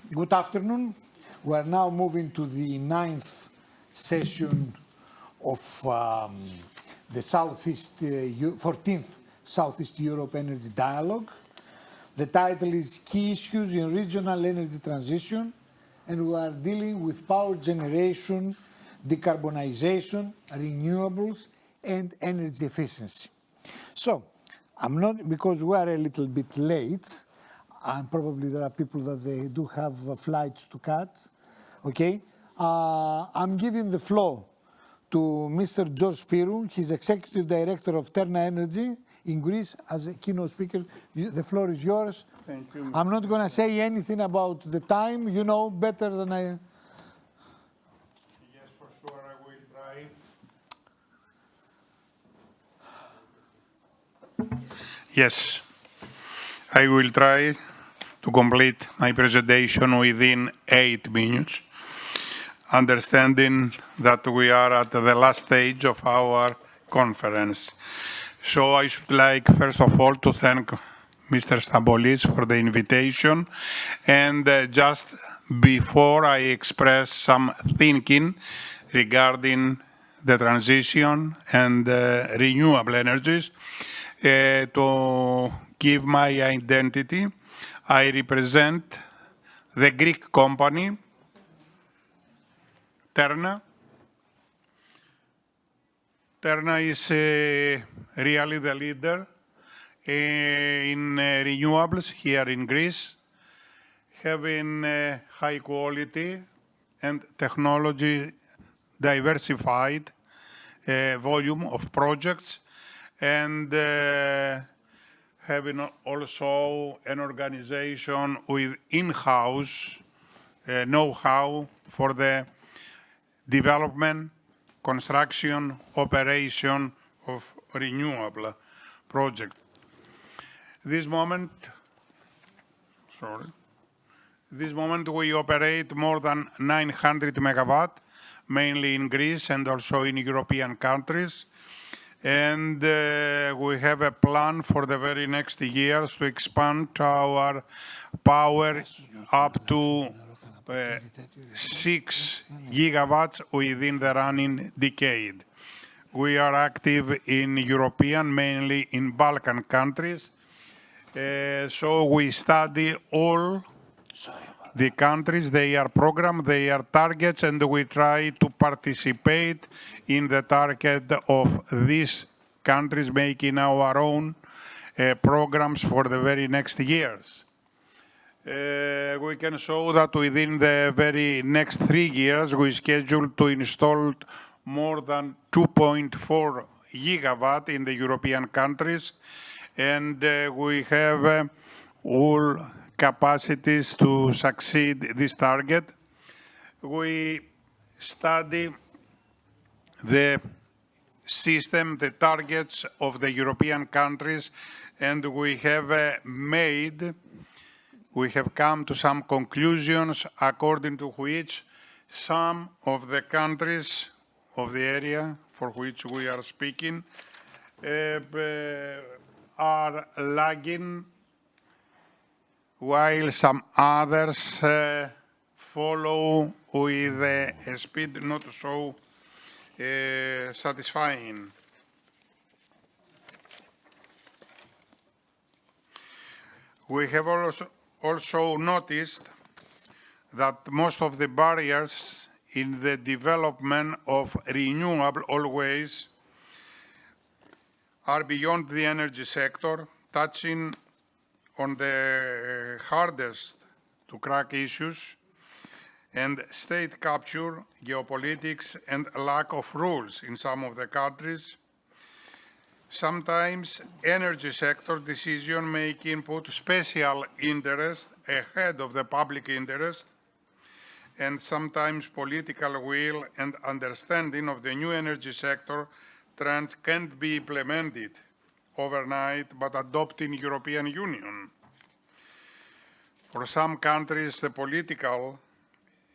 Good afternoon. We are now moving to the ninth session of the 14th Southeast Europe Energy Dialogue. The title is Key Issues in Regional Energy Transition, and we are dealing with power generation, decarbonization, renewables, and energy efficiency. So, I'm not, because we are a little bit late, and probably there are people that they do have flights to catch, okay? I'm giving the floor to Mr. George Spyrou. He's Executive Director of Terna Energy in Greece. As a keynote speaker, the floor is yours. Thank you. I'm not going to say anything about the time. You know better than I. Yes, for sure, I will try. Yes, I will try to complete my presentation within 8 minutes, understanding that we are at the last stage of our conference. So I should like, first of all, to thank Mr. Stambolis for the invitation. And just before I express some thinking regarding the transition and renewable energies, to give my identity, I represent the Greek company Terna. Terna is really the leader in renewables here in Greece, having high quality and technology diversified volume of projects, and having also an organization with in-house know-how for the development, construction, operation of renewable projects. This moment we operate more than 900 megawatt, mainly in Greece and also in European countries. And we have a plan for the very next years to expand our power up to 6 gigawatts within the running decade. We are active in European, mainly in Balkan countries. So we study all the countries, their program, their targets, and we try to participate in the target of these countries, making our own programs for the very next years. We can show that within the very next 3 years, we schedule to install more than 2.4 gigawatt in the European countries, and we have all capacities to succeed this target. We study the system, the targets of the European countries, and we have come to some conclusions according to which some of the countries of the area for which we are speaking are lagging, while some others follow with a speed not so satisfying. We have also noticed that most of the barriers in the development of renewable always are beyond the energy sector, touching on the hardest to crack issues and state capture, geopolitics, and lack of rules in some of the countries. Sometimes energy sector decision-making put special interest ahead of the public interest, and sometimes political will and understanding of the new energy sector trends can't be implemented overnight, but adopting European Union. For some countries, the political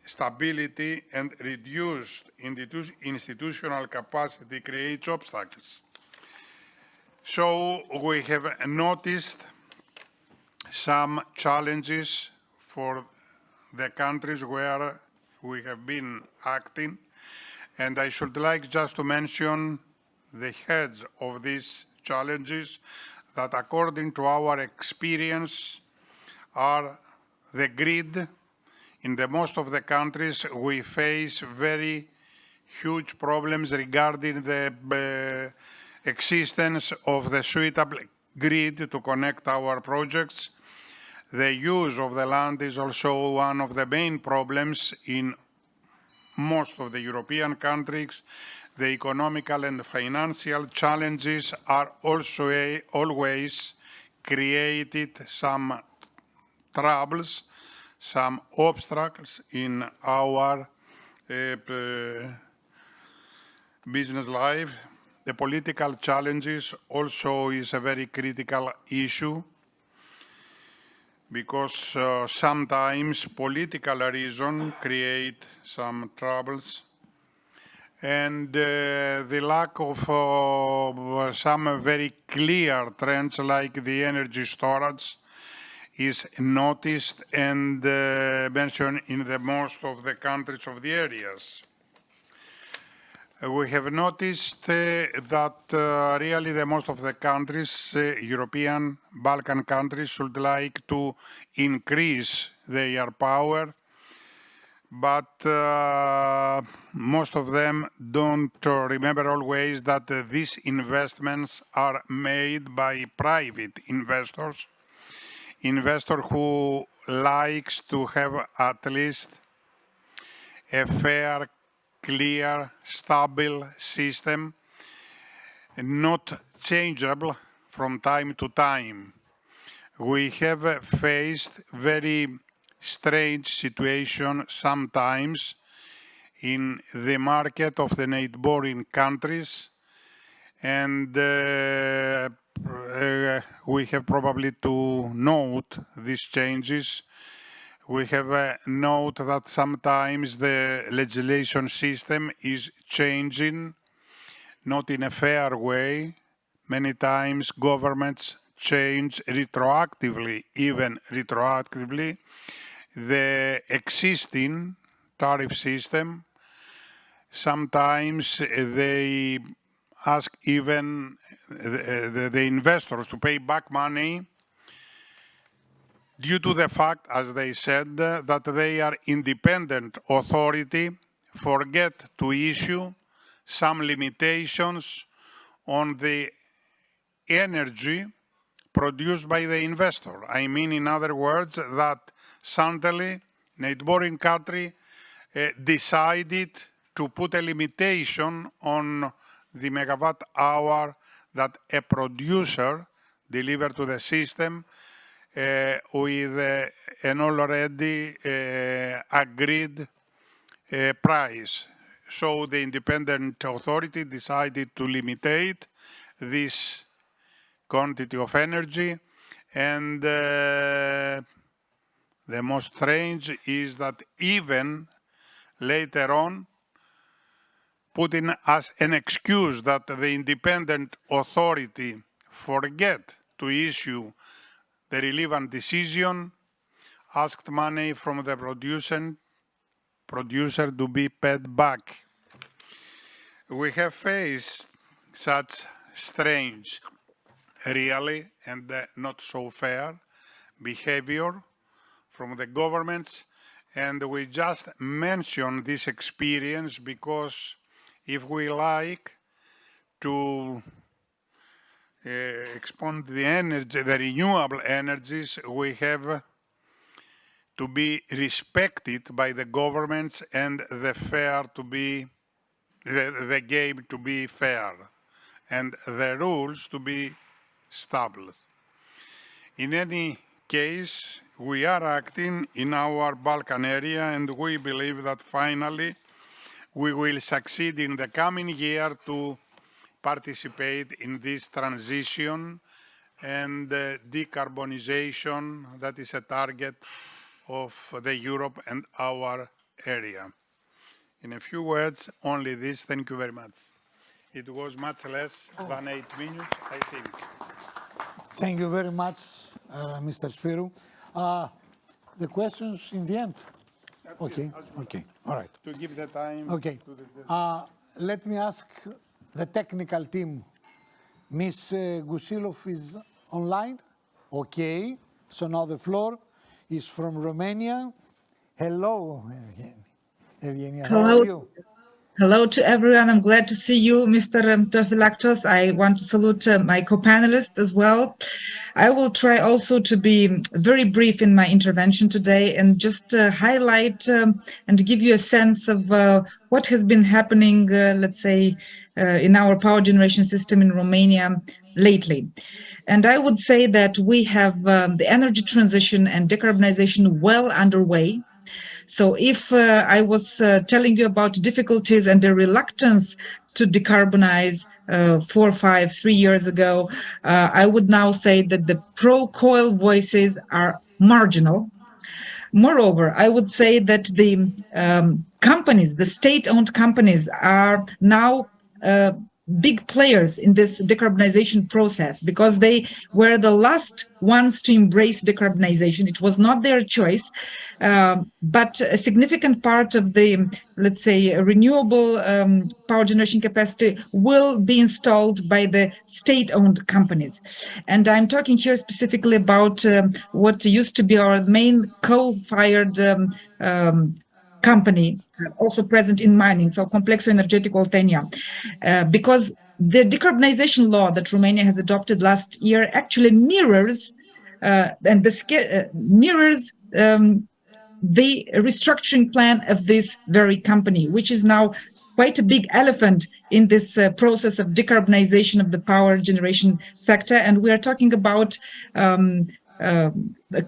stability and reduced institutional capacity creates obstacles. So we have noticed some challenges for the countries where we have been acting. And I should like just to mention the heads of these challenges that, according to our experience, are the grid. In the most of the countries, we face very huge problems regarding the existence of the suitable grid to connect our projects. The use of the land is also one of the main problems in most of the European countries. The economical and financial challenges are also always created some troubles, some obstacles in our business life. The political challenges also is a very critical issue, because sometimes political reasons create some troubles, and the lack of some very clear trends like the energy storage is noticed and mentioned in the most of the countries of the areas. We have noticed that really the most of the countries, European Balkan countries, should like to increase their power, but most of them don't remember always that these investments are made by private investors, investors who likes to have at least a fair, clear, stable system, not changeable from time to time. We have faced very strange situation sometimes in the market of the neighboring countries, and we have probably to note these changes. We have note that sometimes the legislation system is changing, not in a fair way. Many times governments change retroactively, even retroactively, the existing tariff system. Sometimes they ask even the investors to pay back money due to the fact, as they said, that they are independent authority, forget to issue some limitations on the energy produced by the investor. I mean, in other words, that suddenly neighboring country decided to put a limitation on the megawatt hour that a producer delivered to the system with an already agreed price. So the independent authority decided to limitate this quantity of energy, and the most strange is that even later on, putting as an excuse that the independent authority forget to issue the relevant decision, asked money from the producer to be paid back. We have faced such strange, really, and not so fair behavior from the governments, and we just mention this experience because if we like to expand the energy, the renewable energies, we have to be respected by the governments and the fair to be, the game to be fair, and the rules to be established. In any case, we are acting in our Balkan area, and we believe that finally we will succeed in the coming year to participate in this transition and decarbonization that is a target of the Europe and our area. In a few words, only this. Thank you very much. It was much less than 8 minutes, I think. Thank you very much, Mr. Spyrou. The questions in the end. Okay, okay, all right. To give the time. Okay. To the Let me ask the technical team. Ms. Gusilov is online? Okay. So now the floor is from Romania. Hello, Evgenia. How Hello. are you? Hello to everyone. I'm glad to see you, Mr. Tofilaktos. I want to salute my co-panelists as well. I will try also to be very brief in my intervention today and just highlight and give you a sense of what has been happening, let's say, in our power generation system in Romania lately. And I would say that we have the energy transition and decarbonization well underway. So if I was telling you about difficulties and the reluctance to decarbonize 3 years ago, I would now say that the pro-coal voices are marginal. Moreover, I would say that the companies, the state-owned companies, are now big players in this decarbonization process because they were the last ones to embrace decarbonization. It was not their choice, but a significant part of the, let's say, renewable power generation capacity will be installed by the state-owned companies. And I'm talking here specifically about what used to be our main coal-fired company, also present in mining, so Complexul Energetic Oltenia, because the decarbonization law that Romania has adopted last year actually mirrors mirrors the restructuring plan of this very company, which is now quite a big elephant in this process of decarbonization of the power generation sector. And we are talking about the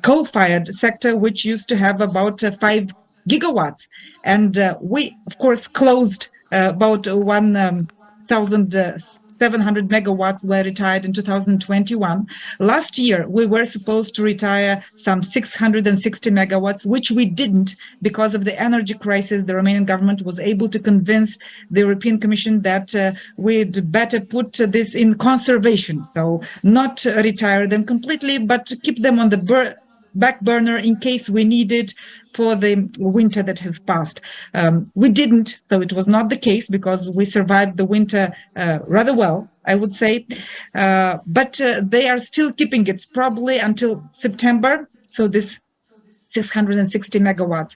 coal-fired sector, which used to have about 5 gigawatts. And we, of course, closed about 1,700 megawatts were retired in 2021. Last year, we were supposed to retire some 660 megawatts, which we didn't because of the energy crisis. The Romanian government was able to convince the European Commission that we'd better put this in conservation. So not retire them completely, but keep them on the back burner in case we need it for the winter that has passed. We didn't, so it was not the case because we survived the winter rather well, I would say. But they are still keeping it probably until September. So this 660 megawatts.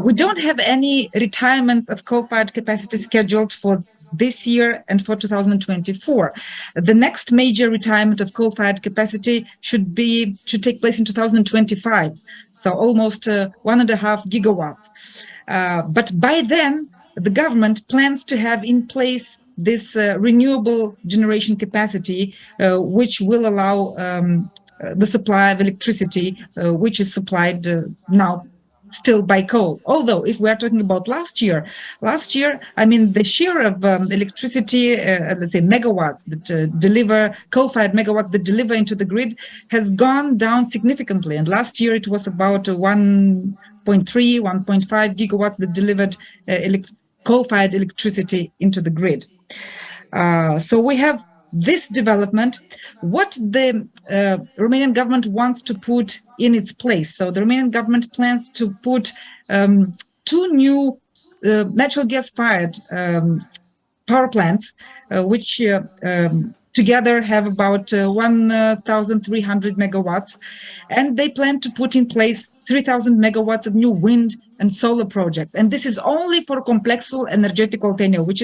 We don't have any retirements of coal-fired capacity scheduled for this year and for 2024. The next major retirement of coal-fired capacity should take place in 2025. So almost 1.5 gigawatts. But by then, the government plans to have in place this renewable generation capacity, which will allow the supply of electricity, which is supplied now still by coal. Although if we are talking about last year, I mean, the share of electricity, let's say megawatts that deliver, coal-fired megawatts that deliver into the grid has gone down significantly. And last year it was about 1.3, 1.5 gigawatts that delivered coal-fired electricity into the grid. So we have this development, what the Romanian government wants to put in its place. So the Romanian government plans to put 2 new natural gas-fired power plants, which together have about 1,300 megawatts, and they plan to put in place 3,000 megawatts of new wind and solar projects. And this is only for Complexul Energetic Oltenia, which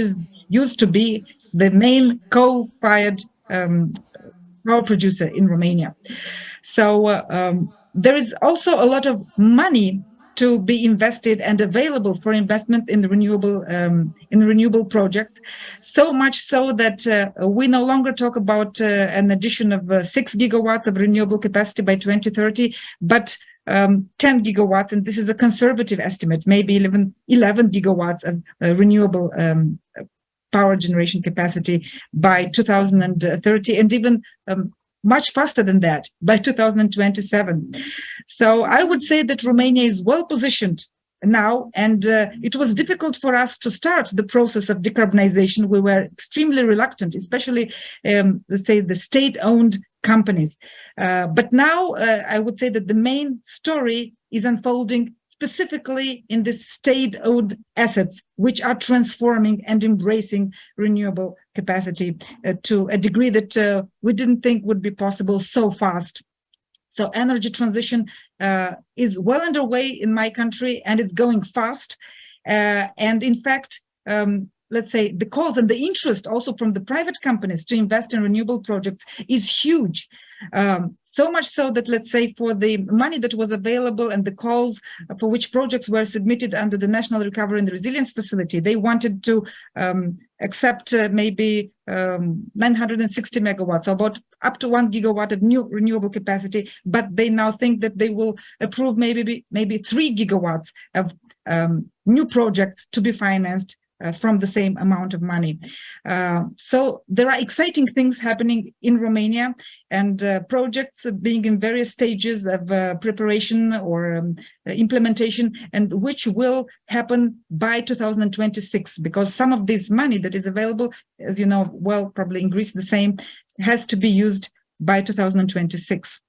used to be the main coal-fired power producer in Romania. So there is also a lot of money to be invested and available for investment in the renewable projects. So much so that we no longer talk about an addition of 6 gigawatts of renewable capacity by 2030, but 10 gigawatts, and this is a conservative estimate, maybe 11 gigawatts of renewable power generation capacity by 2030, and even much faster than that by 2027. So I would say that Romania is well positioned now, and it was difficult for us to start the process of decarbonization. We were extremely reluctant, especially, let's say, the state-owned companies. But now I would say that the main story is unfolding specifically in the state-owned assets, which are transforming and embracing renewable capacity to a degree that we didn't think would be possible so fast. So energy transition is well underway in my country, and it's going fast. And in fact, let's say the calls and the interest also from the private companies to invest in renewable projects is huge. So much so that, let's say, for the money that was available and the calls for which projects were submitted under the National Recovery and Resilience Facility, they wanted to accept maybe 960 megawatts, so about up to 1 gigawatt of new renewable capacity, but they now think that they will approve maybe 3 gigawatts of new projects to be financed from the same amount of money. So there are exciting things happening in Romania, and projects being in various stages of preparation or implementation, and which will happen by 2026, because some of this money that is available, as you know, well, probably in Greece the same, has to be used by 2026.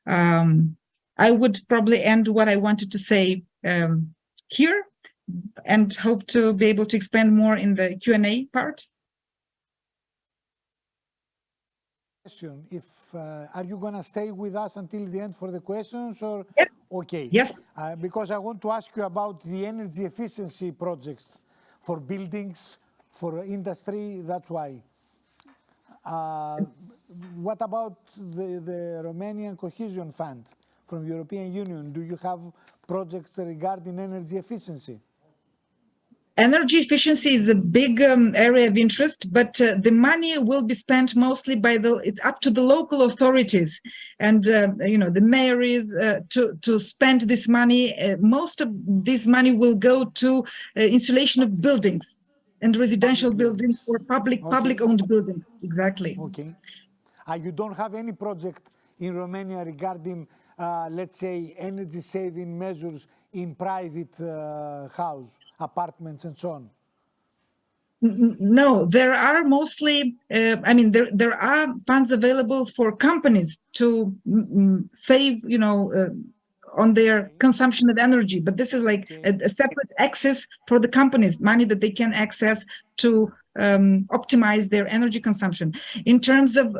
I would probably end what I wanted to say here, and hope to be able to expand more in the Q&A part. If are you going to stay with us until the end for the questions, or Yes. Okay? Yes. Because I want to ask you about the energy efficiency projects for buildings, for industry. That's why. What about the Romanian Cohesion Fund from European Union? Do you have projects regarding energy efficiency? Energy efficiency is a big area of interest, but the money will be spent mostly by up to the local authorities and the mayories to spend this money. Most of this money will go to installation of buildings and residential buildings or public-owned buildings. Exactly. Okay. You don't have any project in Romania regarding, let's say, energy-saving measures in private house, apartments, and so on? No, there are mostly, there are funds available for companies to save, on their consumption of energy, but this is like a separate access for the companies, money that they can access to optimize their energy consumption. In terms of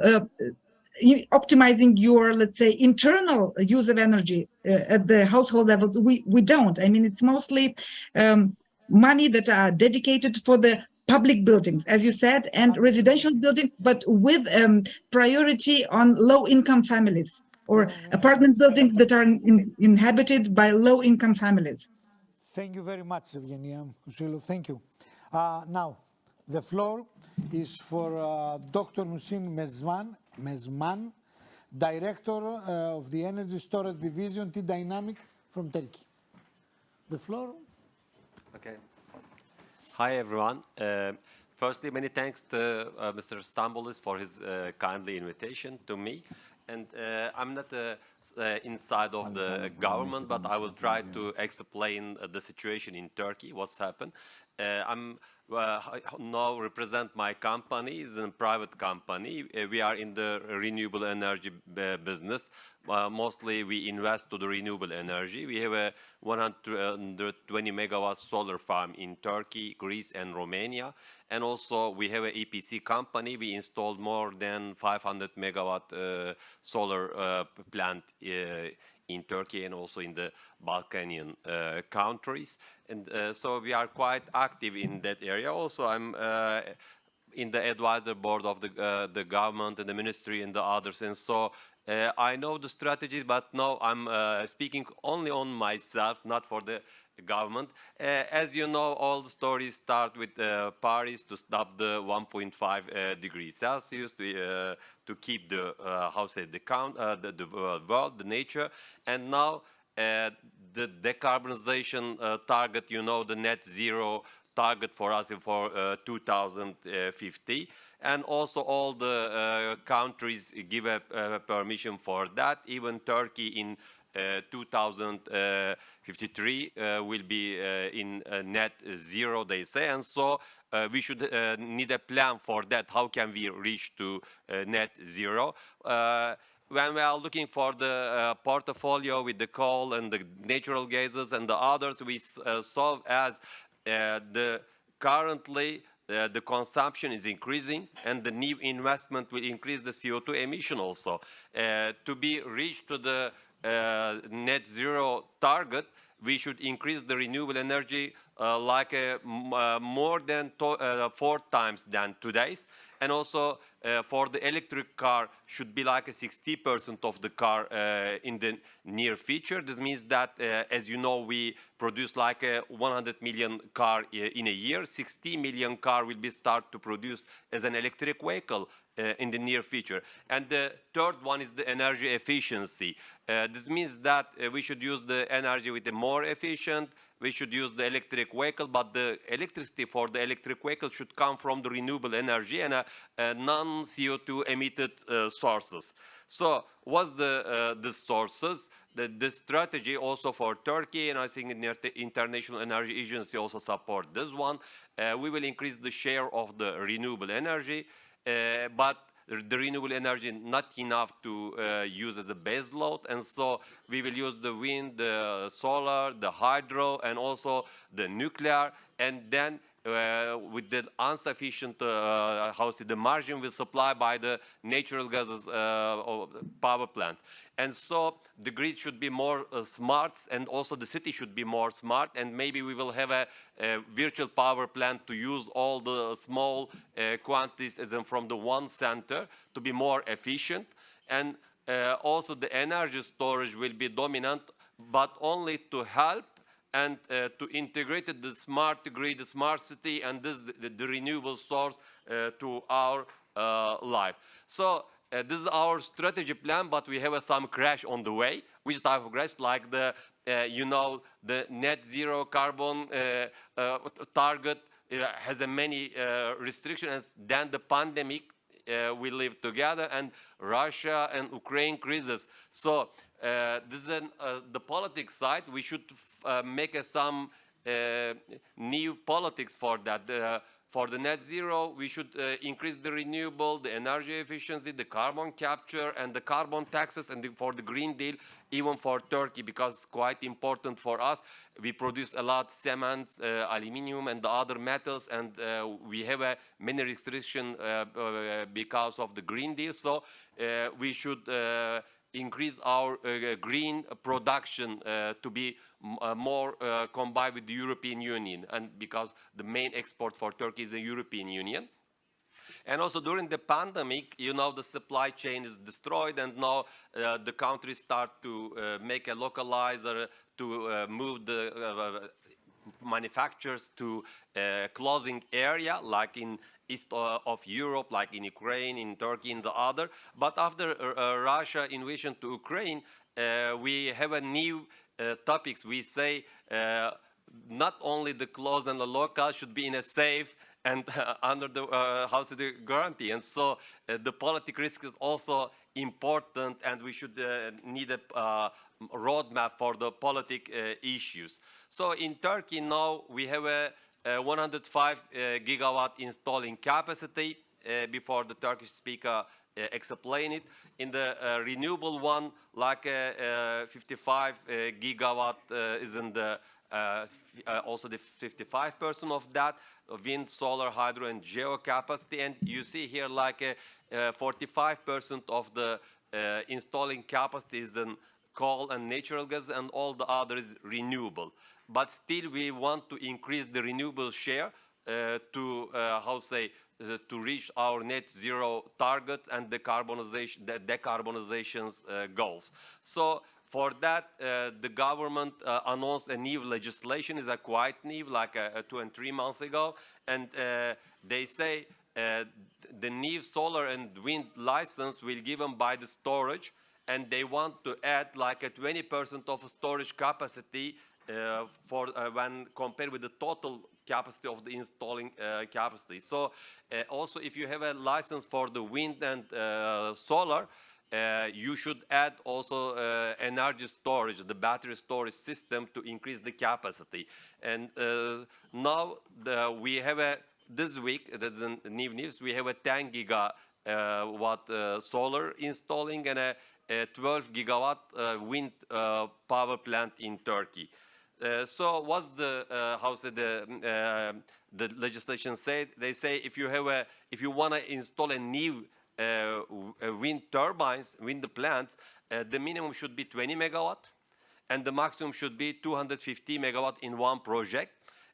optimizing your, let's say, internal use of energy at the household levels, we don't. I mean, it's mostly money that are dedicated for the public buildings, as you said, and residential buildings, but with priority on low-income families or apartment buildings that are inhabited by low-income families. Thank you very much, Evgenia Kusilo. Thank you. Now, the floor is for Dr. Muhsin Mezman, Director of the Energy Storage Division, T-Dynamic from Turkey. The floor. Okay. Hi, everyone. Firstly, many thanks to Mr. Stambulis for his kindly invitation to me. And I'm not inside of the government, but I will try to explain the situation in Turkey, what's happened. I'm now represent my company. It's a private company. We are in the renewable energy business. Mostly we invest to the renewable energy. We have a 120 megawatt solar farm in Turkey, Greece, and Romania. And also we have an EPC company. We installed more than 500 megawatt solar plant in Turkey and also in the Balkanian countries. And so we are quite active in that area. Also, I'm in the advisor board of the government and the ministry and the others. And so I know the strategy, but now I'm speaking only on myself, not for the government. As you know, all the stories start with Paris to stop the 1.5 degrees Celsius to keep the the world, the nature, and now the decarbonization target. You know, the net zero target for us for 2050. And also all the countries give a permission for that. Even Turkey in 2053 will be in net zero, they say. And so we should need a plan for that. How can we reach to net zero? when we are looking for the portfolio with the coal and the natural gases and the others, we saw as the currently the consumption is increasing and the new investment will increase the CO2 emission also. To be reached to the net zero target, we should increase the renewable energy more than 4 times than today's. And also for the electric car should be like a 60% of the car in the near future. This means that, as you know, we produce like a 100 million car in a year. 60 million car will be start to produce as an electric vehicle in the near future. And the third one is the energy efficiency. This means that we should use the energy with a more efficient. We should use the electric vehicle, but the electricity for the electric vehicle should come from the renewable energy and non-CO2 emitted sources. So what's the sources? The strategy also for Turkey, and I think the International Energy Agency also support this one. We will increase the share of the renewable energy, but the renewable energy not enough to use as a base load, and so we will use the wind, the solar, the hydro, and also the nuclear, and then with the insufficient the margin will supply by the natural gases power plants. And so the grid should be more smart, and also the city should be more smart, and maybe we will have a virtual power plant to use all the small quantities as in from the one center to be more efficient. And also the energy storage will be dominant, but only to help and to integrate the smart grid, the smart city, and the renewable source to our life. So this is our strategy plan, but we have some crash on the way. Which type of crash? Like the net zero carbon target has a many restrictions. Then the pandemic we live together, and Russia and Ukraine crisis. So this is the politics side. We should make some new politics for that. For the net zero, we should increase the renewable, the energy efficiency, the carbon capture, and the carbon taxes, and for the Green Deal, even for Turkey, because it's quite important for us. We produce a lot of cement, aluminium, and the other metals, and we have many restrictions because of the Green Deal. So we should increase our green production to be more combined with the European Union, and because the main export for Turkey is the European Union. And also during the pandemic, you know, the supply chain is destroyed, and now the countries start to make a localizer to move the manufacturers to closing area, like in east of Europe, like in Ukraine, in Turkey, and the other. But after Russia invasion to Ukraine, we have a new topics. We say not only the closed and the local should be in a safe and under the guarantee. And so the political risk is also important, and we should need a roadmap for the political issues. So in Turkey now we have a 105 gigawatt installing capacity. Before the Turkish speaker explain it. In the renewable one, like 55 gigawatt is in the also the 55% of that, wind, solar, hydro, and geo capacity. And you see here like 45% of the installing capacity is in coal and natural gas, and all the other is renewable. But still we want to increase the renewable share to to reach our net zero target and the decarbonization's goals. So for that, the government announced a new legislation, is quite new, like 2 and 3 months ago, and they say the new solar and wind license will given by the storage, and they want to add like a 20% of storage capacity for when compared with the total capacity of the installing capacity. So also if you have a license for the wind and solar, you should add also energy storage, the battery storage system, to increase the capacity. And now we have this week, that's in new news, we have a 10 gigawatt solar installing and 12 gigawatt wind power plant in Turkey. So what's the the legislation said? They say if you want to install a new wind turbines, wind plants, the minimum should be 20 megawatt, and the maximum should be 250 megawatt in one project.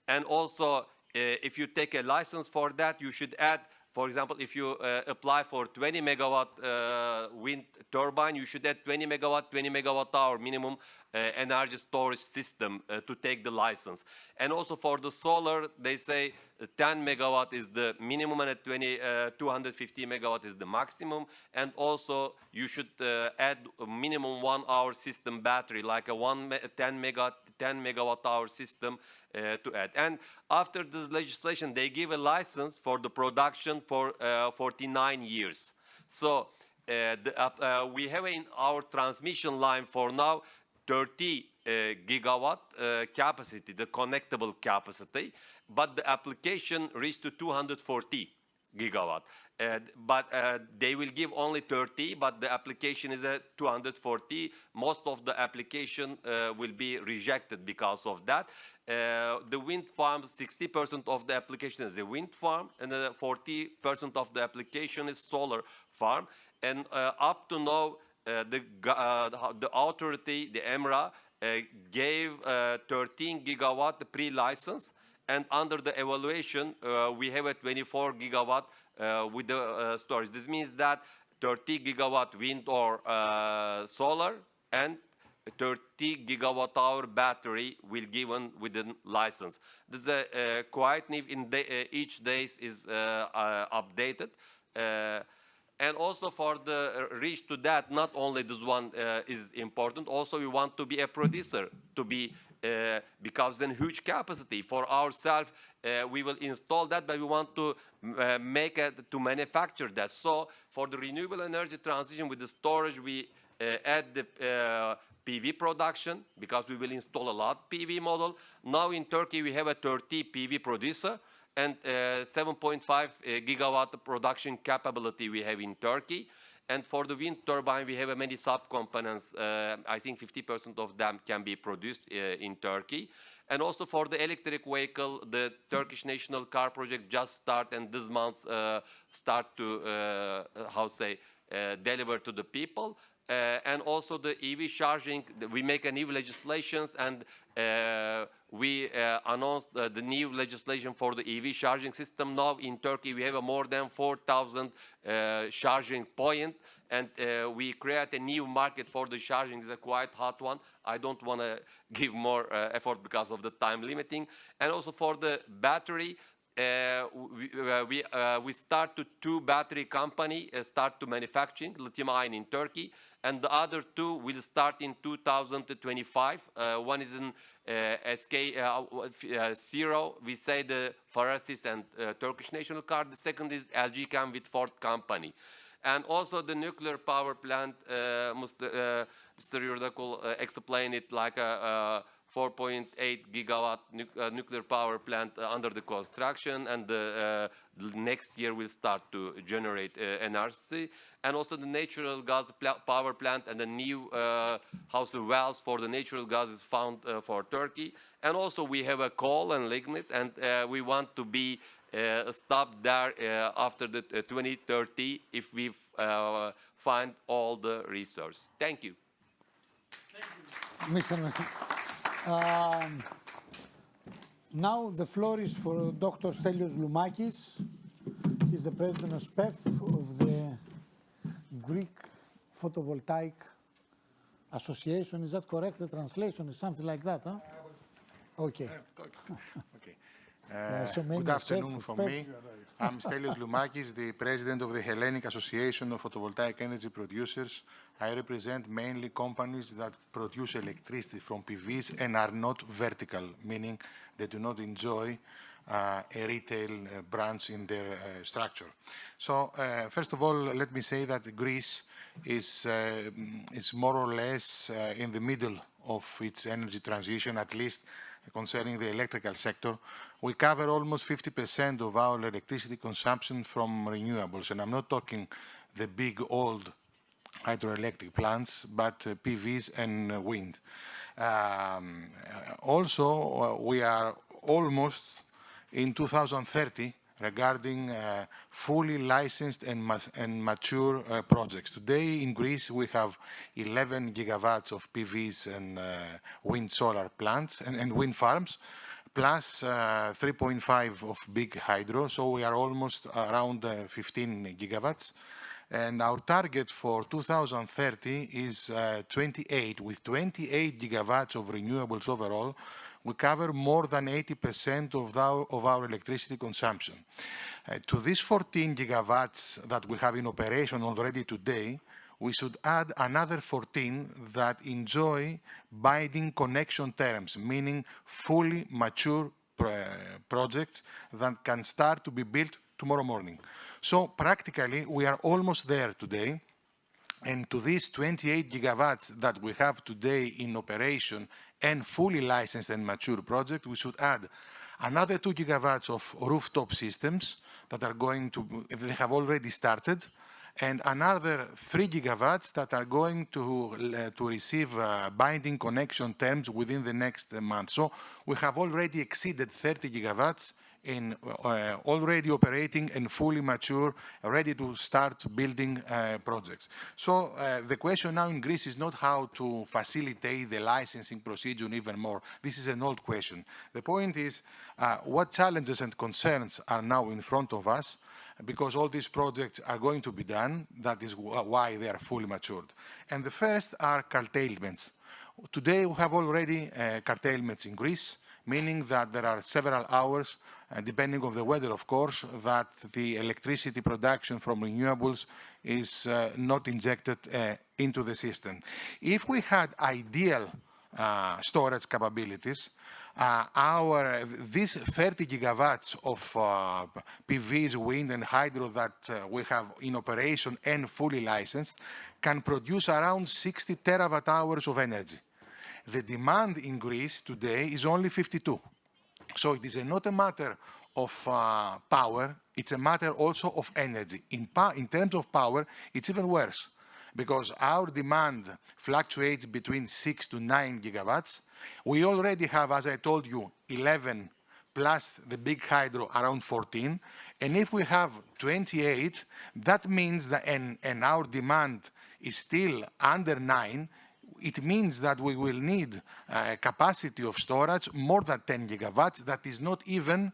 And also, if you take a license for that, you should add, for example, if you apply for 20 megawatt wind turbine, you should add 20 megawatt hour minimum energy storage system to take the license. And also for the solar, they say 10 megawatt is the minimum and 250 megawatt is the maximum. And also you should add a minimum 1 hour system battery, like a 10 megawatt hour system to add. And after this legislation, they give a license for the production for 49 years. So we have in our transmission line for now 30 gigawatt capacity, the connectable capacity, but the application reached to 240 gigawatt. But they will give only 30, but the application is at 240. Most of the application will be rejected because of that. The wind farm, 60% of the application is a wind farm, and 40% of the application is solar farm. And up to now, the authority, the EMRA, gave 13 gigawatt pre-license, and under the evaluation, we have a 24 gigawatt with the storage. This means that 30 gigawatt wind or solar and 30 gigawatt hour battery will given within license. This is quite new. Each day is updated. And also for the reach to that, not only this one is important, also we want to be a producer, to be, because then huge capacity for ourselves, we will install that, but we want to to manufacture that. So for the renewable energy transition with the storage, we add the PV production, because we will install a lot PV model. Now in Turkey, we have a 30 PV producer, and 7.5 gigawatt production capability we have in Turkey. And for the wind turbine, we have many subcomponents. I think 50% of them can be produced in Turkey. And also for the electric vehicle, the Turkish National Car Project just started, and this month start to, deliver to the people. And also the EV charging, we make a new legislations, and we announced the new legislation for the EV charging system. Now in Turkey, we have more than 4,000 charging points, and we create a new market for the charging. It's a quite hot one. I don't want to give more effort because of the time limiting. And also for the battery, we start to 2 battery company start to manufacturing lithium-ion in Turkey, and the other 2 will start in 2025. One is in SK0, we say the Farasis and Turkish National Car. The second is LG Chem with Ford company. And also the nuclear power plant, Mr. Yurdakul explained it like a 4.8 gigawatt nuclear power plant under the construction, and the next year will start to generate NRC. And also the natural gas power plant, and the new wells for the natural gas is found for Turkey. And also we have a coal and lignite, and we want to be stopped there after the 2030 if we find all the resources. Thank you. Mr. Now the floor is for Dr. Stelios Loumakis. He's the president of SPEF, of the Greek Photovoltaic Association. Is that correct? The translation is something like that, huh? Okay. Okay. Good afternoon from me. I'm Stelios Loumakis, the president of the Hellenic Association of Photovoltaic Energy Producers. I represent mainly companies that produce electricity from PVs and are not vertical, meaning they do not enjoy a retail branch in their structure. So, first of all, let me say that Greece is more or less in the middle of its energy transition, at least concerning the electrical sector. We cover almost 50% of our electricity consumption from renewables, and I'm not talking the big old hydroelectric plants, but PVs and wind. Also, we are almost in 2030 regarding fully licensed and mature projects. Today in Greece we have 11 gigawatts of PVs and wind solar plants and wind farms, plus 3.5 of big hydro, so we are almost around 15 gigawatts. And our target for 2030 is 28. With 28 gigawatts of renewables overall, we cover more than 80% of our electricity consumption. To these 14 gigawatts that we have in operation already today, we should add another 14 that enjoy binding connection terms, meaning fully mature projects that can start to be built tomorrow morning. So practically, we are almost there today. And to these 28 gigawatts that we have today in operation and fully licensed and mature projects, we should add another 2 gigawatts of rooftop systems that are going to, they have already started, and another 3 gigawatts that are going to receive binding connection terms within the next month. So we have already exceeded 30 gigawatts in already operating and fully mature, ready to start building projects. So the question now in Greece is not how to facilitate the licensing procedure even more. This is an old question. The point is what challenges and concerns are now in front of us, because all these projects are going to be done. That is why they are fully matured. And the first are curtailments. Today we have already curtailments in Greece, meaning that there are several hours, depending on the weather, of course, that the electricity production from renewables is not injected into the system. If we had ideal storage capabilities, these 30 gigawatts of PVs, wind and hydro that we have in operation and fully licensed can produce around 60 terawatt hours of energy. The demand in Greece today is only 52. So it is not a matter of power, it's a matter also of energy. In terms of power, it's even worse, because our demand fluctuates between 6 to 9 gigawatts. We already have, as I told you, 11 plus the big hydro around 14. And if we have 28, that means that, and our demand is still under 9, it means that we will need a capacity of storage more than 10 gigawatts. That is not even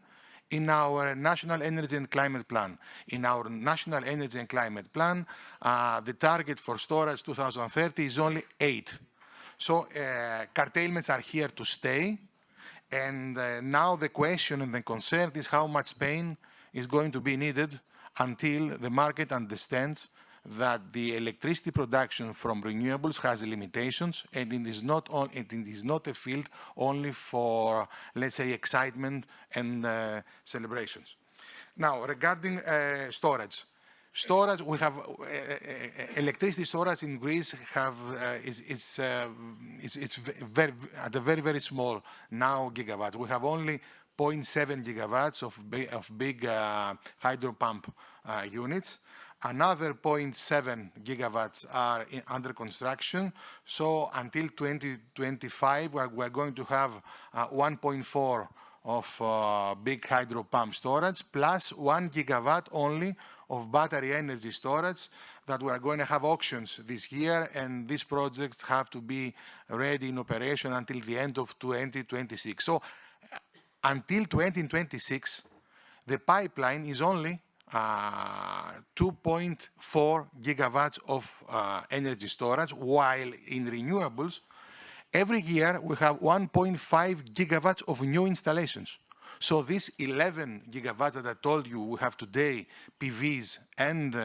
in our National Energy and Climate Plan. In our National Energy and Climate Plan, the target for storage 2030 is only 8. So curtailments are here to stay. And now the question and the concern is how much pain is going to be needed until the market understands that the electricity production from renewables has limitations, and it is not a field only for, let's say, excitement and celebrations. Now, regarding storage. Storage, we have electricity storage in Greece it's at a very, very small now gigawatts. We have only 0.7 gigawatts of big hydro pump units. Another 0.7 gigawatts are under construction. So until 2025, we're going to have 1.4 of big hydro pump storage, plus 1 gigawatt only of battery energy storage that we are going to have auctions this year, and these projects have to be ready in operation until the end of 2026. So until 2026, the pipeline is only 2.4 gigawatts of energy storage, while in renewables, every year we have 1.5 gigawatts of new installations. So these 11 gigawatts that I told you we have today, PVs and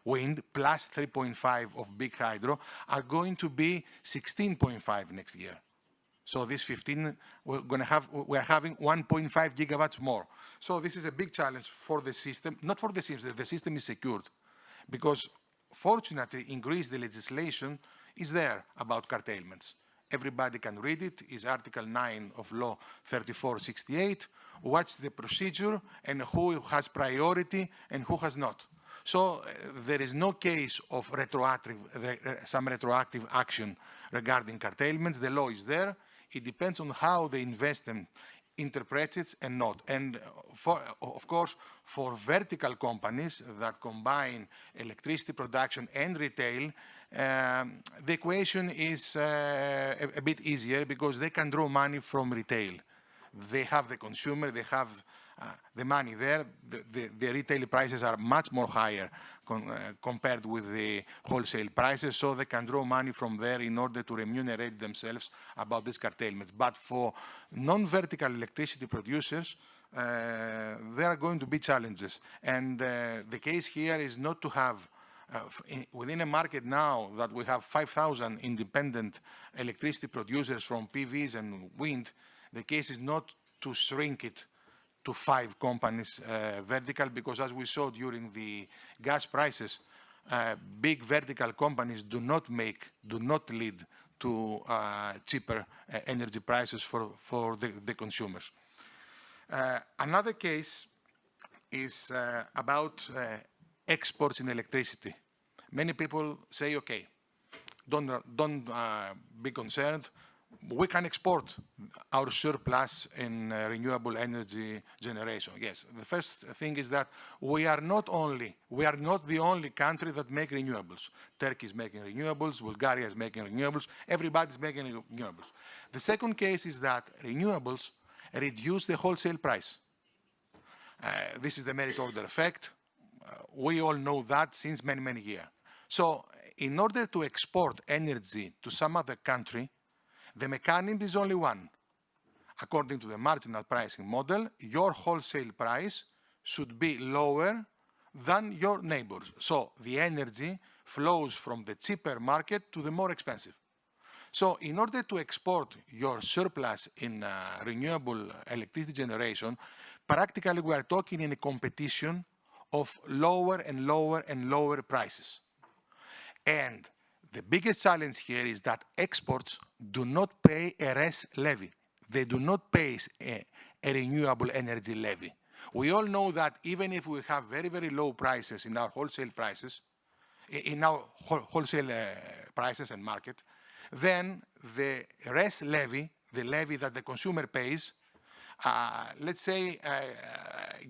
wind, plus 3.5 of big hydro, are going to be 16.5 next year. So this 15, we're having 1.5 gigawatts more. So this is a big challenge for the system, not for the system. The system is secured, because fortunately in Greece the legislation is there about curtailments. Everybody can read it. It's Article 9 of Law 3468. What's the procedure and who has priority and who has not. So there is no case of some retroactive action regarding curtailments. The law is there. It depends on how the investment interprets it and not. And of course, for vertical companies that combine electricity production and retail, the equation is a bit easier because they can draw money from retail. They have the consumer, they have the money there. The retail prices are much more higher compared with the wholesale prices, so they can draw money from there in order to remunerate themselves about these curtailments. But for non-vertical electricity producers, there are going to be challenges. And the case here is not to have within a market now that we have 5,000 independent electricity producers from PVs and wind, the case is not to shrink it to 5 companies vertical, because as we saw during the gas prices, big vertical companies do not lead to cheaper energy prices for the consumers. Another case is about exports in electricity. Many people say, okay, don't be concerned. We can export our surplus in renewable energy generation. Yes, the first thing is that we are not the only country that make renewables. Turkey is making renewables, Bulgaria is making renewables, everybody's making renewables. The second case is that renewables reduce the wholesale price. This is the merit order effect. We all know that since many, many years. So in order to export energy to some other country, the mechanism is only one. According to the marginal pricing model, your wholesale price should be lower than your neighbors. So the energy flows from the cheaper market to the more expensive. So in order to export your surplus in renewable electricity generation, practically we are talking in a competition of lower and lower and lower prices. And the biggest challenge here is that exports do not pay a RES levy. They do not pay a renewable energy levy. We all know that even if we have very, very low prices in our wholesale prices, prices and market, then the RES levy, the levy that the consumer pays, let's say,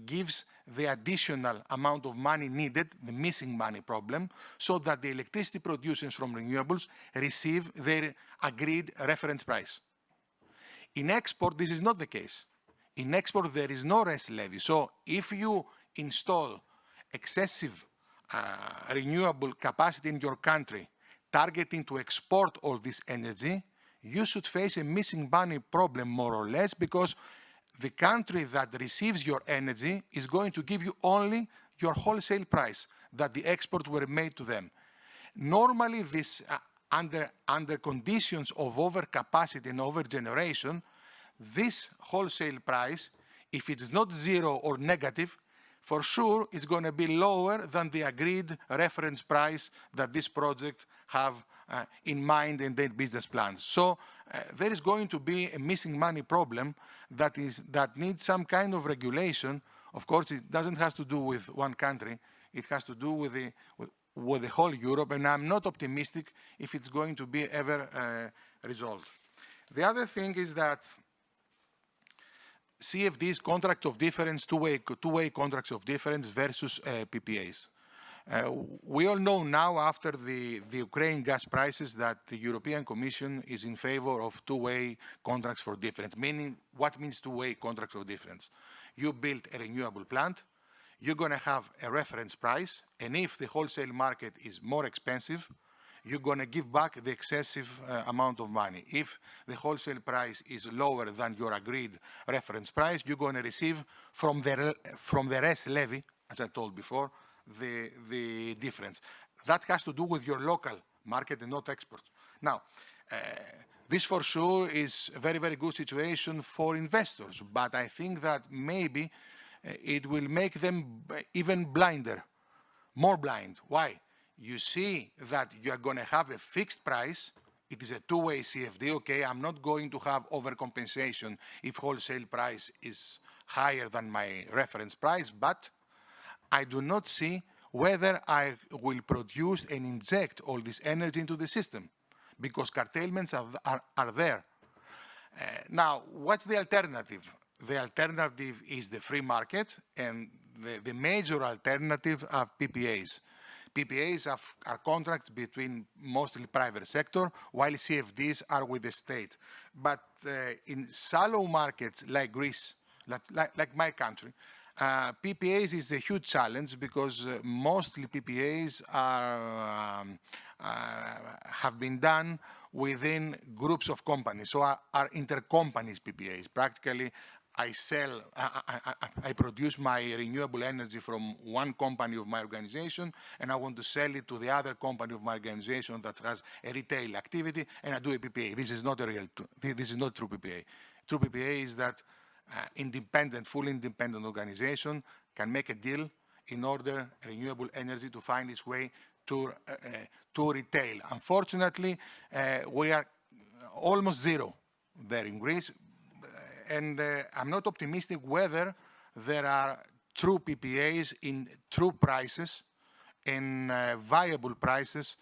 gives the additional amount of money needed, the missing money problem, so that the electricity producers from renewables receive their agreed reference price. In export, this is not the case. In export, there is no RES levy. So if you install excessive renewable capacity in your country, targeting to export all this energy, you should face a missing money problem, more or less, because the country that receives your energy is going to give you only your wholesale price that the exports were made to them. Normally, this under conditions of overcapacity and overgeneration, this wholesale price, if it is not zero or negative, for sure it's going to be lower than the agreed reference price that this project have in mind in their business plans. So there is going to be a missing money problem that needs some kind of regulation. Of course, it doesn't have to do with one country. It has to do with the whole Europe, and I'm not optimistic if it's going to be ever resolved. The other thing is that CFDs, contract of difference, two-way contracts of difference versus PPAs. We all know now, after the Ukraine gas prices, that the European Commission is in favor of two-way contracts for difference. Meaning, what means two-way contracts for difference? You build a renewable plant, you're going to have a reference price, and if the wholesale market is more expensive, you're going to give back the excessive amount of money. If the wholesale price is lower than your agreed reference price, you're going to receive from the RES levy, as I told before, the difference. That has to do with your local market and not exports. Now, this for sure is a very, very good situation for investors, but I think that maybe it will make them even blinder, more blind. Why? You see that you are going to have a fixed price. It is a two-way CFD, okay? I'm not going to have overcompensation if wholesale price is higher than my reference price, but I do not see whether I will produce and inject all this energy into the system, because curtailments are there. Now, what's the alternative? The alternative is the free market, and the major alternative are PPAs. PPAs are contracts between mostly private sector, while CFDs are with the state. But in shallow markets like Greece, like my country, PPAs is a huge challenge because mostly PPAs have been done within groups of companies, so are intercompanies PPAs. Practically, I produce my renewable energy from one company of my organization, and I want to sell it to the other company of my organization that has a retail activity, and I do a PPA. This is not this is not true PPA. True PPA is that fully independent organization can make a deal in order renewable energy to find its way to retail. Unfortunately, we are almost zero there in Greece, and I'm not optimistic whether there are true PPAs in true prices, in viable prices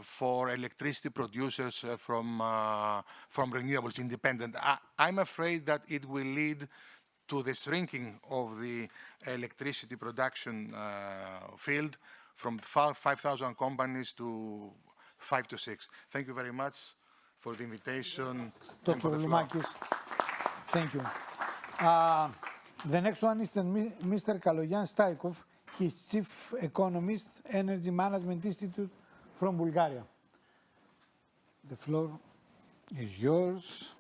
for electricity producers from renewables independent. I'm afraid that it will lead to the shrinking of the electricity production field from 5,000 companies to 5 to 6. Thank you very much for the invitation. Dr. Loumakis, thank you. The next one is Mr. Kaloyan Staikov. He's Chief Economist, Energy Management Institute from Bulgaria. The floor is yours.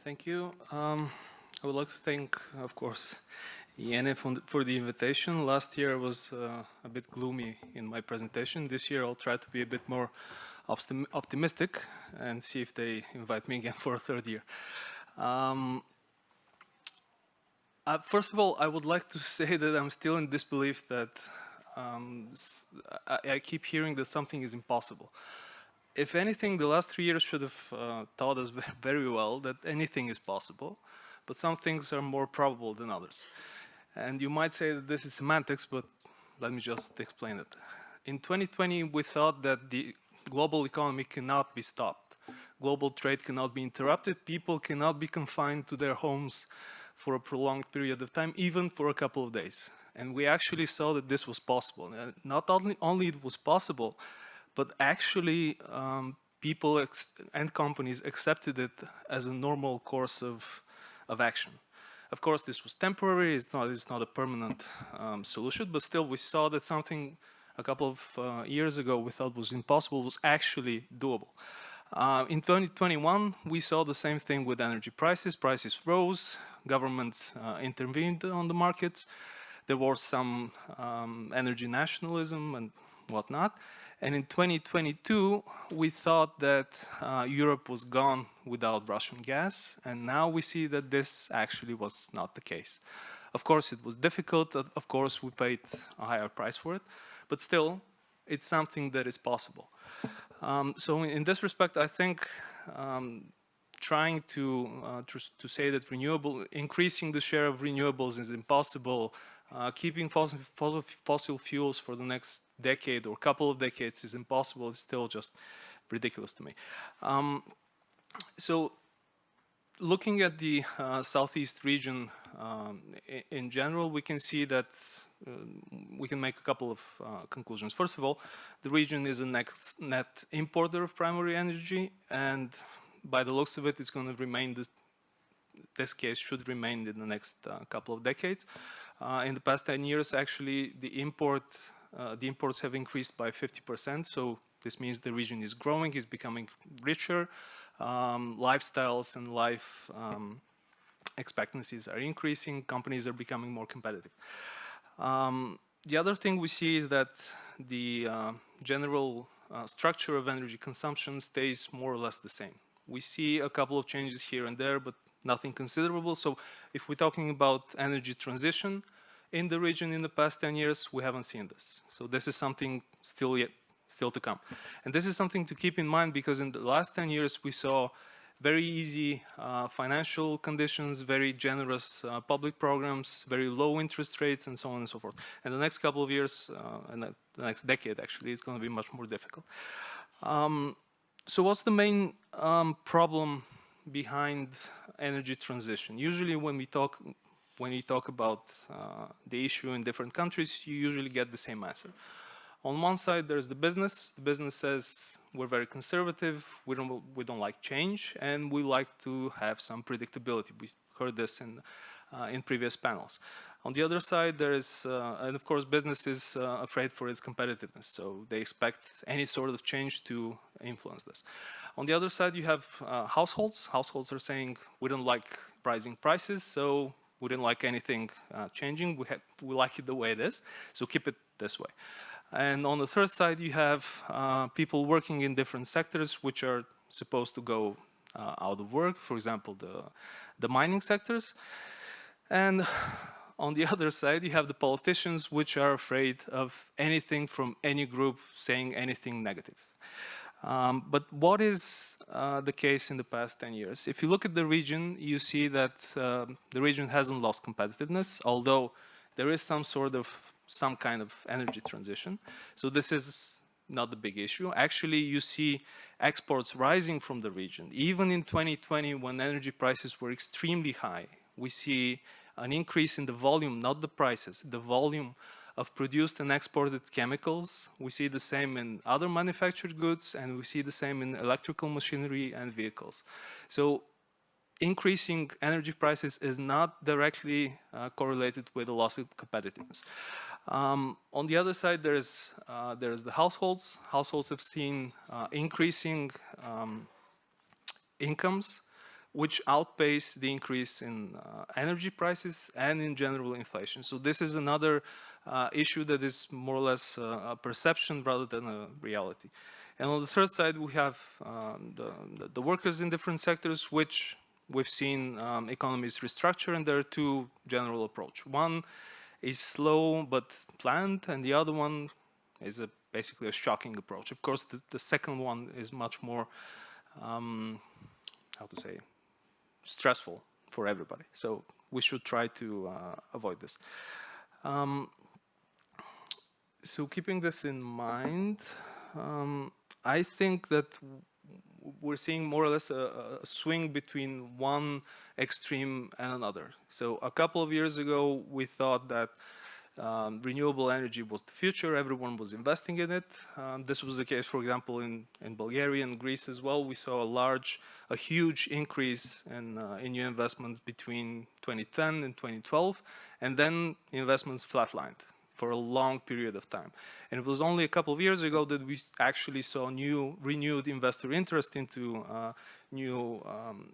Thank you. I would like to thank, of course, IENE for the invitation. Last year was a bit gloomy in my presentation. This year I'll try to be a bit more optimistic and see if they invite me again for a third year. First of all, I would like to say that I'm still in disbelief that I keep hearing that something is impossible. If anything, the last 3 years should have taught us very well that anything is possible, but some things are more probable than others. And you might say that this is semantics, but let me just explain it. In 2020, we thought that the global economy cannot be stopped. Global trade cannot be interrupted. People cannot be confined to their homes for a prolonged period of time, even for a couple of days. And we actually saw that this was possible. Not only it was possible, but actually people and companies accepted it as a normal course of action. Of course, this was temporary. It's not a permanent solution, but still we saw that something a couple of years ago we thought was impossible was actually doable. In 2021, we saw the same thing with energy prices. Prices rose, governments intervened on the markets. There was some energy nationalism and whatnot. And in 2022, we thought that Europe was gone without Russian gas. And now we see that this actually was not the case. Of course, it was difficult. Of course, we paid a higher price for it. But still, it's something that is possible. So in this respect, I think trying to say that increasing the share of renewables is impossible, keeping fossil fuels for the next decade or couple of decades is impossible, is still just ridiculous to me. So looking at the Southeast region in general, we can see that we can make a couple of conclusions. First of all, the region is a net importer of primary energy, and by the looks of it, it's going to remain this case should remain in the next couple of decades. In the past 10 years, actually, the imports have increased by 50%. So this means the region is growing, is becoming richer. Lifestyles and life expectancies are increasing. Companies are becoming more competitive. The other thing we see is that the general structure of energy consumption stays more or less the same. We see a couple of changes here and there, but nothing considerable. So if we're talking about energy transition in the region in the past 10 years, we haven't seen this. So this is something still to come. And this is something to keep in mind because in the last 10 years, we saw very easy financial conditions, very generous public programs, very low interest rates, and so on and so forth. And the next couple of years, and the next decade actually, it's going to be much more difficult. So what's the main problem behind energy transition? Usually when you talk about the issue in different countries, you usually get the same answer. On one side, there's the business. The business says we're very conservative, we don't like change, and we like to have some predictability. We heard this in previous panels. On the other side, there is, and of course, business is afraid for its competitiveness, so they expect any sort of change to influence this. On the other side, you have households. Households are saying we don't like rising prices, so we don't like anything changing. We like it the way it is, so keep it this way. And on the third side, you have people working in different sectors which are supposed to go out of work, for example, the mining sectors. And on the other side, you have the politicians which are afraid of anything from any group saying anything negative. But what is the case in the past 10 years? If you look at the region, you see that the region hasn't lost competitiveness, although there is some kind of energy transition. So this is not the big issue. Actually, you see exports rising from the region. Even in 2020, when energy prices were extremely high, we see an increase in the volume, not the prices, the volume of produced and exported chemicals. We see the same in other manufactured goods, and we see the same in electrical machinery and vehicles. So increasing energy prices is not directly correlated with the loss of competitiveness. On the other side, there is the households. Households have seen increasing incomes, which outpace the increase in energy prices and in general inflation. So this is another issue that is more or less a perception rather than a reality. And on the third side, we have the workers in different sectors, which we've seen economies restructure, and there are two general approaches. One is slow but planned, and the other one is basically a shocking approach. Of course, the second one is much more, stressful for everybody. So we should try to avoid this. So keeping this in mind, I think that we're seeing more or less a swing between one extreme and another. So a couple of years ago, we thought that renewable energy was the future. Everyone was investing in it. This was the case, for example, in Bulgaria and Greece as well. We saw a huge increase in new investment between 2010 and 2012, and then investments flatlined for a long period of time. And it was only a couple of years ago that we actually saw renewed investor interest into new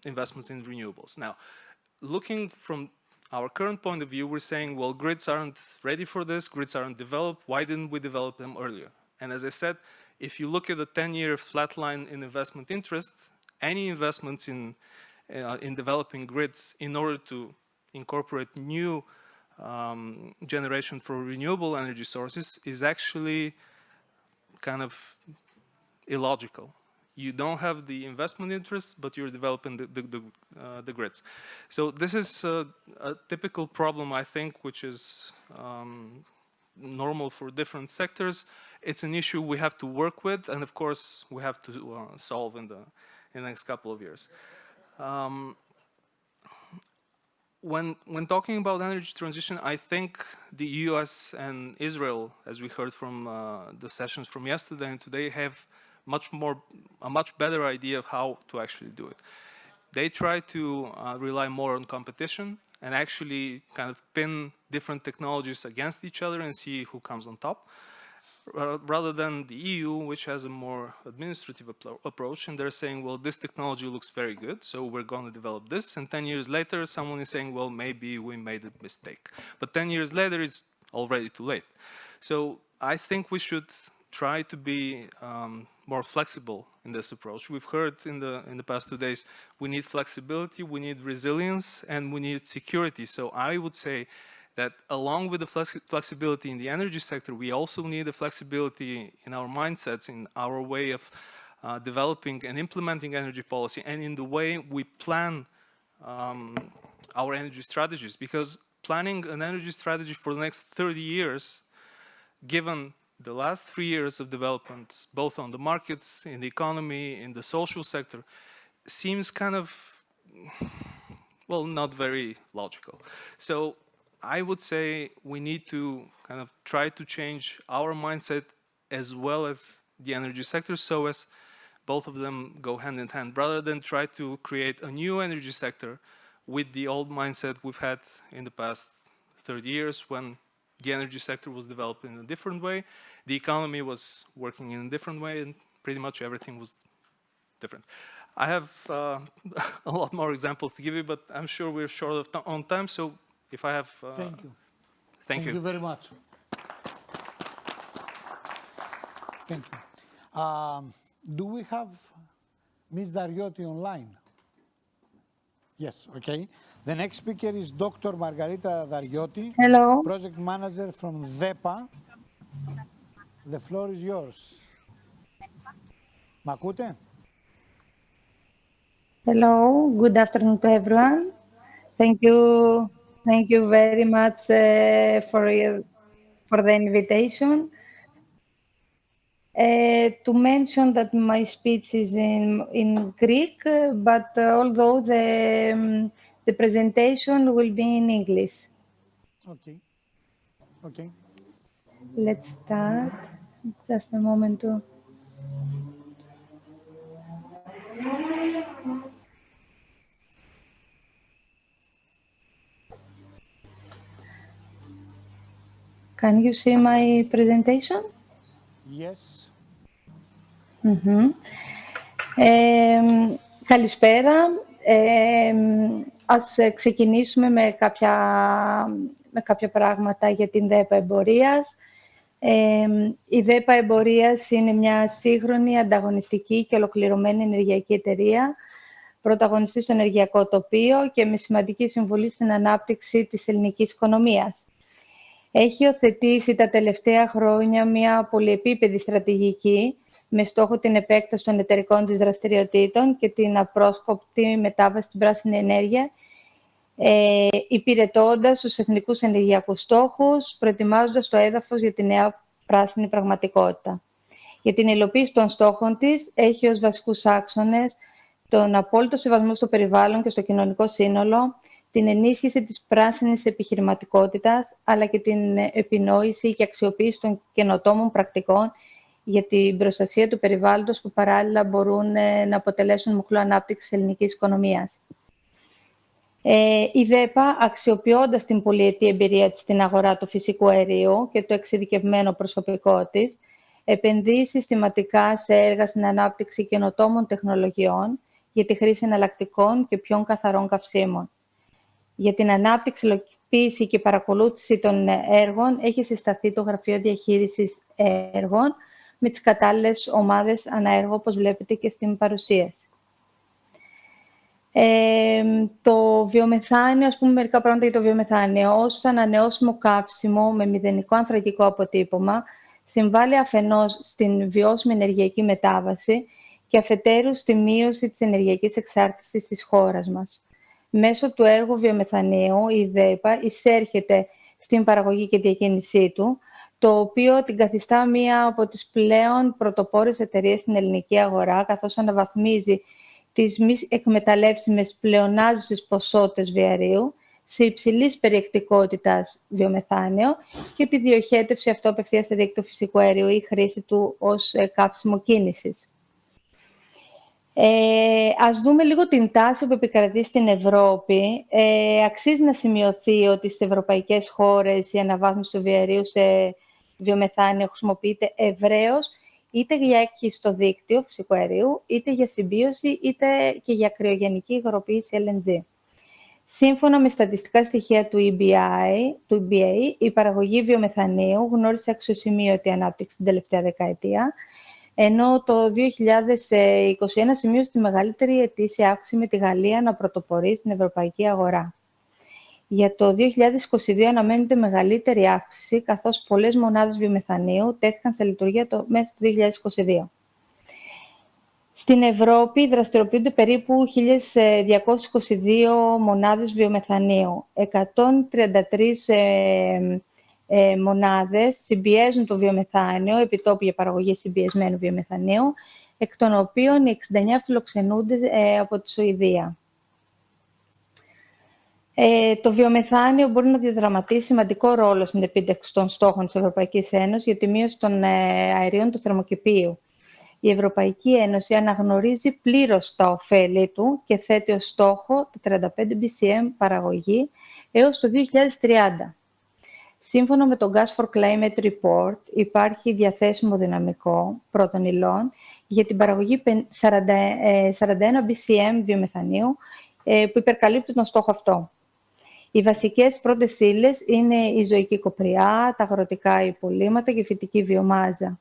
investments in renewables. Now, looking from our current point of view, we're saying, well, grids aren't ready for this, grids aren't developed, why didn't we develop them earlier? And as I said, if you look at the 10-year flat line in investment interest, any investments in developing grids in order to incorporate new generation for renewable energy sources is actually kind of illogical. You don't have the investment interest, but you're developing the grids. So this is a typical problem, I think, which is normal for different sectors. It's an issue we have to work with, and of course, we have to solve in the next couple of years. When talking about energy transition, I think the US and Israel, as we heard from the sessions from yesterday and today, have a much better idea of how to actually do it. They try to rely more on competition and actually kind of pin different technologies against each other and see who comes on top, rather than the EU, which has a more administrative approach, and they're saying, well, this technology looks very good, so we're going to develop this, and 10 years later, someone is saying, well, maybe we made a mistake. But 10 years later, it's already too late. So I think we should try to be more flexible in this approach. We've heard in the past 2 days, we need flexibility, we need resilience, and we need security. So I would say that along with the flexibility in the energy sector, we also need a flexibility in our mindsets, in our way of developing and implementing energy policy and in the way we plan our energy strategies. Because planning an energy strategy for the next 30 years, given the last 3 years of development, both on the markets, in the economy, in the social sector, seems kind of, well, not very logical. So I would say we need to kind of try to change our mindset as well as the energy sector, so as both of them go hand in hand, rather than try to create a new energy sector with the old mindset we've had in the past 30 years when the energy sector was developed in a different way, the economy was working in a different way, and pretty much everything was different. I have a lot more examples to give you, but I'm sure we're short of on time, so if I have... Thank you. Thank you. Thank you very much. Thank you. Do we have Ms. Dariotti online? Yes, okay. The next speaker is Dr. Margarita Dariotti, Hello. Project Manager from DEPA. The floor is yours. Μ' ακούτε? Hello. Good afternoon to everyone. Thank you very much for the invitation. To mention that my speech is in Greek, but although the presentation will be in English. Okay. Okay. Let's start. Just a moment to... Can you see my presentation? Yes. Καλησπέρα. Ας ξεκινήσουμε με κάποια πράγματα για την ΔΕΠΑ Εμπορίας. Η ΔΕΠΑ Εμπορίας είναι μια σύγχρονη, ανταγωνιστική και ολοκληρωμένη ενεργειακή εταιρεία, πρωταγωνιστή στο ενεργειακό τοπίο και με σημαντική συμβολή στην ανάπτυξη της ελληνικής οικονομίας. Έχει υιοθετήσει τα τελευταία χρόνια μια πολυεπίπεδη στρατηγική με στόχο την επέκταση των εταιρικών της δραστηριοτήτων και την απρόσκοπτη μετάβαση στην πράσινη ενέργεια, υπηρετώντας τους εθνικούς ενεργειακούς στόχους, προετοιμάζοντας το έδαφος για τη νέα πράσινη πραγματικότητα. Για την υλοποίηση των στόχων της έχει ως βασικούς άξονες τον απόλυτο σεβασμό στο περιβάλλον και στο κοινωνικό σύνολο, την ενίσχυση της πράσινης επιχειρηματικότητας, αλλά και την επινόηση και αξιοποίηση των καινοτόμων πρακτικών για την προστασία του περιβάλλοντος που παράλληλα μπορούν να αποτελέσουν μοχλό ανάπτυξης της ελληνικής οικονομίας. Η ΔΕΠΑ, αξιοποιώντας την πολυετή εμπειρία της στην αγορά του φυσικού αερίου και το εξειδικευμένο προσωπικό της, επενδύει συστηματικά σε έργα στην ανάπτυξη καινοτόμων τεχνολογιών για τη χρήση εναλλακτικών και πιο καθαρών καυσίμων. Για την ανάπτυξη, υλοποίηση και παρακολούθηση των έργων έχει συσταθεί το Γραφείο Διαχείρισης Έργων με τις κατάλληλες ομάδες αναέργο, όπως βλέπετε και στην παρουσίαση. Το βιομεθάνιο, ας πούμε μερικά πράγματα για το βιομεθάνιο, ως ανανεώσιμο καύσιμο με μηδενικό ανθρακικό αποτύπωμα, συμβάλλει αφενός στην βιώσιμη ενεργειακή μετάβαση και αφετέρου στη μείωση της ενεργειακής εξάρτησης της χώρας μας. Μέσω του έργου βιομεθανίου, η ΔΕΠΑ εισέρχεται στην παραγωγή και διακίνησή του, το οποίο την καθιστά μία από τις πλέον πρωτοπόρες εταιρείες στην ελληνική αγορά, καθώς αναβαθμίζει τις μη εκμεταλλεύσιμες πλεονάζουσες ποσότητες βιαρίου σε υψηλής περιεκτικότητας βιομεθάνιο και τη διοχέτευση αυτό απευθείας στο δίκτυο φυσικού αερίου ή χρήση του ως καύσιμο κίνησης. Ας δούμε λίγο την τάση που επικρατεί στην Ευρώπη. Αξίζει να σημειωθεί ότι στις ευρωπαϊκές χώρες η αναβάθμιση του βιαερίου σε βιομεθάνιο χρησιμοποιείται ευρέως, είτε για έκχυση στο δίκτυο φυσικού αερίου, είτε για συμπίωση, είτε και για κρυογενική υγροποίηση LNG. Σύμφωνα με στατιστικά στοιχεία του EBA, η παραγωγή βιομεθανίου γνώρισε αξιοσημείωτη ανάπτυξη την τελευταία δεκαετία, ενώ το 2021 σημείωσε τη μεγαλύτερη ετήσια αύξηση με τη Γαλλία να πρωτοπορεί στην ευρωπαϊκή αγορά. Για το 2022 αναμένεται μεγαλύτερη αύξηση, καθώς πολλές μονάδες βιομεθανίου τέθηκαν σε λειτουργία μέσα στο 2022. Στην Ευρώπη δραστηριοποιούνται περίπου 1.222 μονάδες βιομεθανίου. 133 μονάδες συμπιέζουν το βιομεθάνιο, επιτόπου για παραγωγή συμπιεσμένου βιομεθανίου, εκ των οποίων οι 69 φιλοξενούνται από τη Σουηδία. Το βιομεθάνιο μπορεί να διαδραματίσει σημαντικό ρόλο στην επίτευξη των στόχων της Ευρωπαϊκής Ένωσης για τη μείωση των αερίων του θερμοκηπίου. Η Ευρωπαϊκή Ένωση αναγνωρίζει πλήρως τα ωφέλη του και θέτει ως στόχο τα 35 BCM παραγωγή έως το 2030. Σύμφωνα με το Gas for Climate Report, υπάρχει διαθέσιμο δυναμικό πρώτων υλών για την παραγωγή 41 BCM βιομεθανίου που υπερκαλύπτει τον στόχο αυτό. Οι βασικές πρώτες ύλες είναι η ζωική κοπριά, τα αγροτικά υπολείμματα και η φυτική βιομάζα.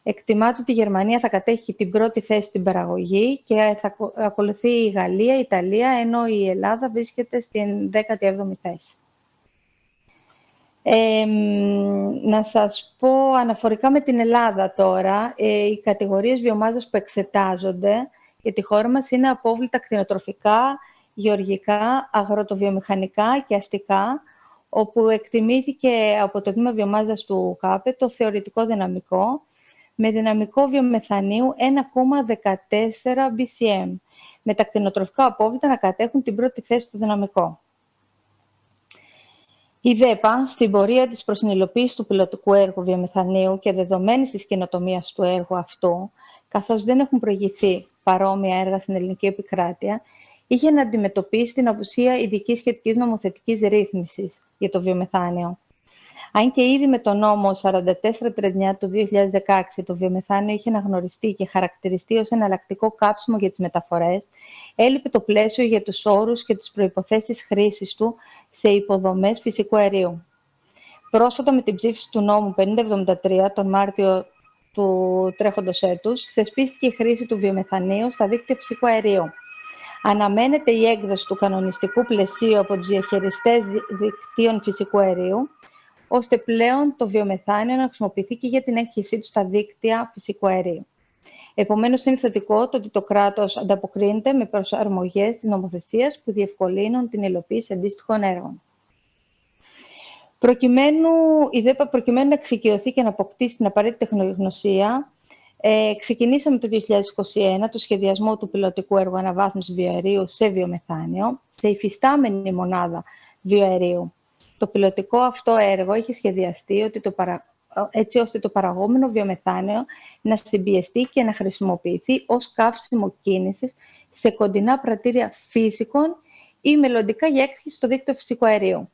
Εκτιμάται ότι η Γερμανία θα κατέχει την πρώτη θέση στην παραγωγή και θα ακολουθεί η Γαλλία, η Ιταλία, ενώ η Ελλάδα βρίσκεται στην 17η θέση. Να σας πω αναφορικά με την Ελλάδα τώρα, οι κατηγορίες βιομάζας που εξετάζονται για τη χώρα μας είναι απόβλητα κτηνοτροφικά, γεωργικά, αγροτοβιομηχανικά και αστικά, όπου εκτιμήθηκε από το τμήμα βιομάζας του ΚΑΠΕ το θεωρητικό δυναμικό, με δυναμικό βιομεθανίου 1,14 BCM, με τα κτηνοτροφικά απόβλητα να κατέχουν την πρώτη θέση στο δυναμικό. Η ΔΕΠΑ, στην πορεία της προς την υλοποίηση του πιλωτικού έργου βιομεθανίου και δεδομένης της καινοτομίας του έργου αυτού, καθώς δεν έχουν προηγηθεί παρόμοια έργα στην ελληνική επικράτεια, είχε να αντιμετωπίσει την απουσία ειδικής σχετικής νομοθετικής ρύθμισης για το βιομεθάνιο. Αν και ήδη με το νόμο 4439 του 2016 το βιομεθάνιο είχε αναγνωριστεί και χαρακτηριστεί ως εναλλακτικό κάψιμο για τις μεταφορές, έλειπε το πλαίσιο για τους όρους και τις προϋποθέσεις χρήσης του σε υποδομές φυσικού αερίου. Πρόσφατα, με την ψήφιση του νόμου 5073 τον Μάρτιο του τρέχοντος έτους, θεσπίστηκε η χρήση του βιομεθανίου στα δίκτυα φυσικού αερίου. Αναμένεται η έκδοση του κανονιστικού πλαισίου από τους διαχειριστές δικτύων φυσικού αερίου, ώστε πλέον το βιομεθάνιο να χρησιμοποιηθεί και για την έκχυσή του στα δίκτυα φυσικού αερίου. Επομένως, είναι θετικό το ότι το κράτος ανταποκρίνεται με προσαρμογές της νομοθεσίας που διευκολύνουν την υλοποίηση αντίστοιχων έργων. Η ΔΕΠΑ, προκειμένου να εξοικειωθεί και να αποκτήσει την απαραίτητη τεχνογνωσία, ξεκινήσαμε το 2021 το σχεδιασμό του πιλωτικού έργου αναβάθμισης βιοαερίου σε βιομεθάνιο, σε υφιστάμενη μονάδα βιοαερίου. Το πιλωτικό αυτό έργο έχει σχεδιαστεί έτσι ώστε το παραγόμενο βιομεθάνιο να συμπιεστεί και να χρησιμοποιηθεί ως καύσιμο κίνησης σε κοντινά πρατήρια φύσικων ή μελλοντικά για έκθεση στο δίκτυο φυσικού αερίου.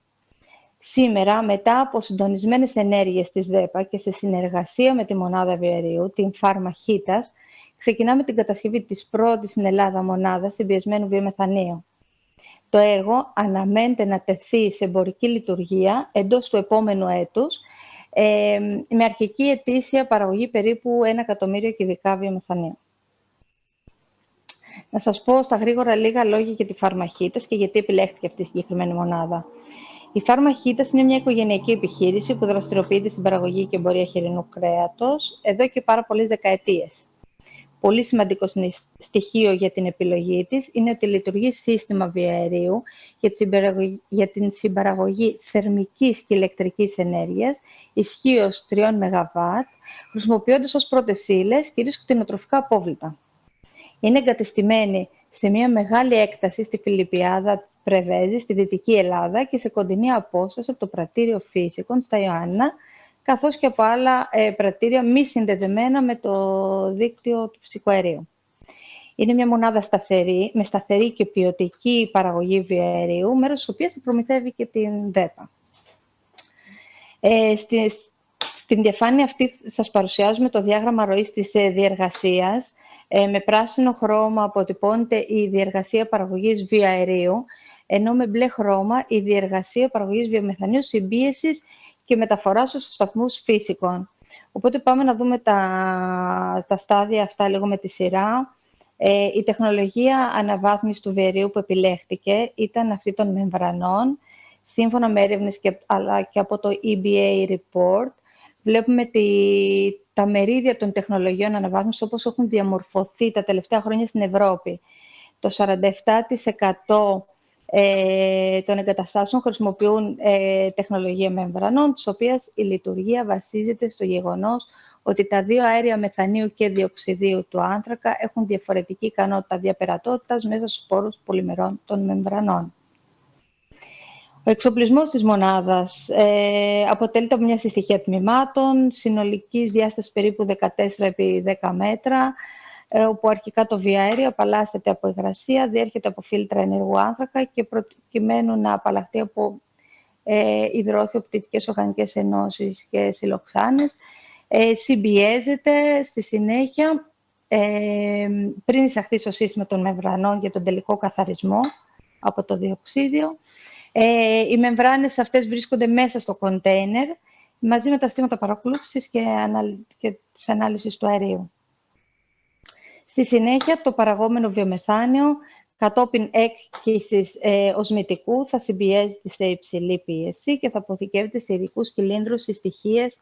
Σήμερα, μετά από συντονισμένες ενέργειες της ΔΕΠΑ και σε συνεργασία με τη μονάδα βιοαερίου, την Φαρμαχίτας, ξεκινάμε την κατασκευή της πρώτης στην Ελλάδα μονάδας συμπιεσμένου βιομεθανίου. Το έργο αναμένεται να τεθεί σε εμπορική λειτουργία εντός του επόμενου έτους, με αρχική ετήσια παραγωγή περίπου 1 εκατομμύριο κυβικά βιομεθανίου. Να σας πω στα γρήγορα λίγα λόγια για τη Φαρμαχίτας και γιατί επιλέχθηκε αυτή η συγκεκριμένη μονάδα. Η Φαρμαχίτας είναι μια οικογενειακή επιχείρηση που δραστηριοποιείται στην παραγωγή και εμπορία χοιρινού κρέατος εδώ και πάρα πολλές δεκαετίες. Πολύ σημαντικό στοιχείο για την επιλογή της είναι ότι λειτουργεί σύστημα βιοαερίου για την συμπαραγωγή θερμικής και ηλεκτρικής ενέργειας ισχύως 3 ΜΒ, χρησιμοποιώντας ως πρώτες ύλες κυρίως κτηνοτροφικά απόβλητα. Είναι εγκατεστημένη σε μια μεγάλη έκταση στη Φιλιππιάδα Πρεβέζη, στη Δυτική Ελλάδα και σε κοντινή απόσταση από το πρατήριο φύσικων στα Ιωάννα, καθώς και από άλλα πρατήρια μη συνδεδεμένα με το δίκτυο του φυσικού αερίου. Είναι μια μονάδα σταθερή, με σταθερή και ποιοτική παραγωγή βιοαερίου, μέρος της οποίας προμηθεύει και την ΔΕΠΑ. Στην διαφάνεια αυτή σας παρουσιάζουμε το διάγραμμα ροής της διεργασίας. Με πράσινο χρώμα αποτυπώνεται η διεργασία παραγωγής βιοαερίου, ενώ με μπλε χρώμα η διεργασία παραγωγής βιομεθανίου συμπίεσης και μεταφοράς στους σταθμούς φύσικων. Οπότε πάμε να δούμε τα στάδια αυτά λίγο με τη σειρά. Η τεχνολογία αναβάθμισης του βιοαερίου που επιλέχθηκε ήταν αυτή των μεμβρανών, σύμφωνα με έρευνες αλλά και από το EBA report, βλέπουμε τα μερίδια των τεχνολογιών αναβάθμισης όπως έχουν διαμορφωθεί τα τελευταία χρόνια στην Ευρώπη. Το 47% των εγκαταστάσεων χρησιμοποιούν τεχνολογία μεμβρανών, της οποίας η λειτουργία βασίζεται στο γεγονός ότι τα δύο αέρια μεθανίου και διοξιδίου του άνθρακα έχουν διαφορετική ικανότητα διαπερατότητας μέσα στους πόρους πολυμερών των μεμβρανών. Ο εξοπλισμός της μονάδας αποτελείται από μια συστοιχεία τμήματων, συνολικής διάστασης περίπου 14x10 μέτρα, όπου αρχικά το βιοαέριο απαλλάσσεται από υγρασία, διέρχεται από φίλτρα ενεργού άνθρακα και προκειμένου να απαλλαχθεί από υδρόθιο, πτυτικές οργανικές ενώσεις και σιλοξάνες, συμπιέζεται στη συνέχεια πριν εισαχθεί στο σύστημα των μεμβρανών για τον τελικό καθαρισμό από το διοξίδιο. Οι μεμβράνες αυτές βρίσκονται μέσα στο κοντέινερ μαζί με τα συστήματα παρακολούθησης και της ανάλυσης του αερίου. Στη συνέχεια, το παραγόμενο βιομεθάνιο κατόπιν έκκησης οσμητικού θα συμπιέζεται σε υψηλή πίεση και θα αποθηκεύεται σε ειδικούς κυλίνδρους συστοιχίες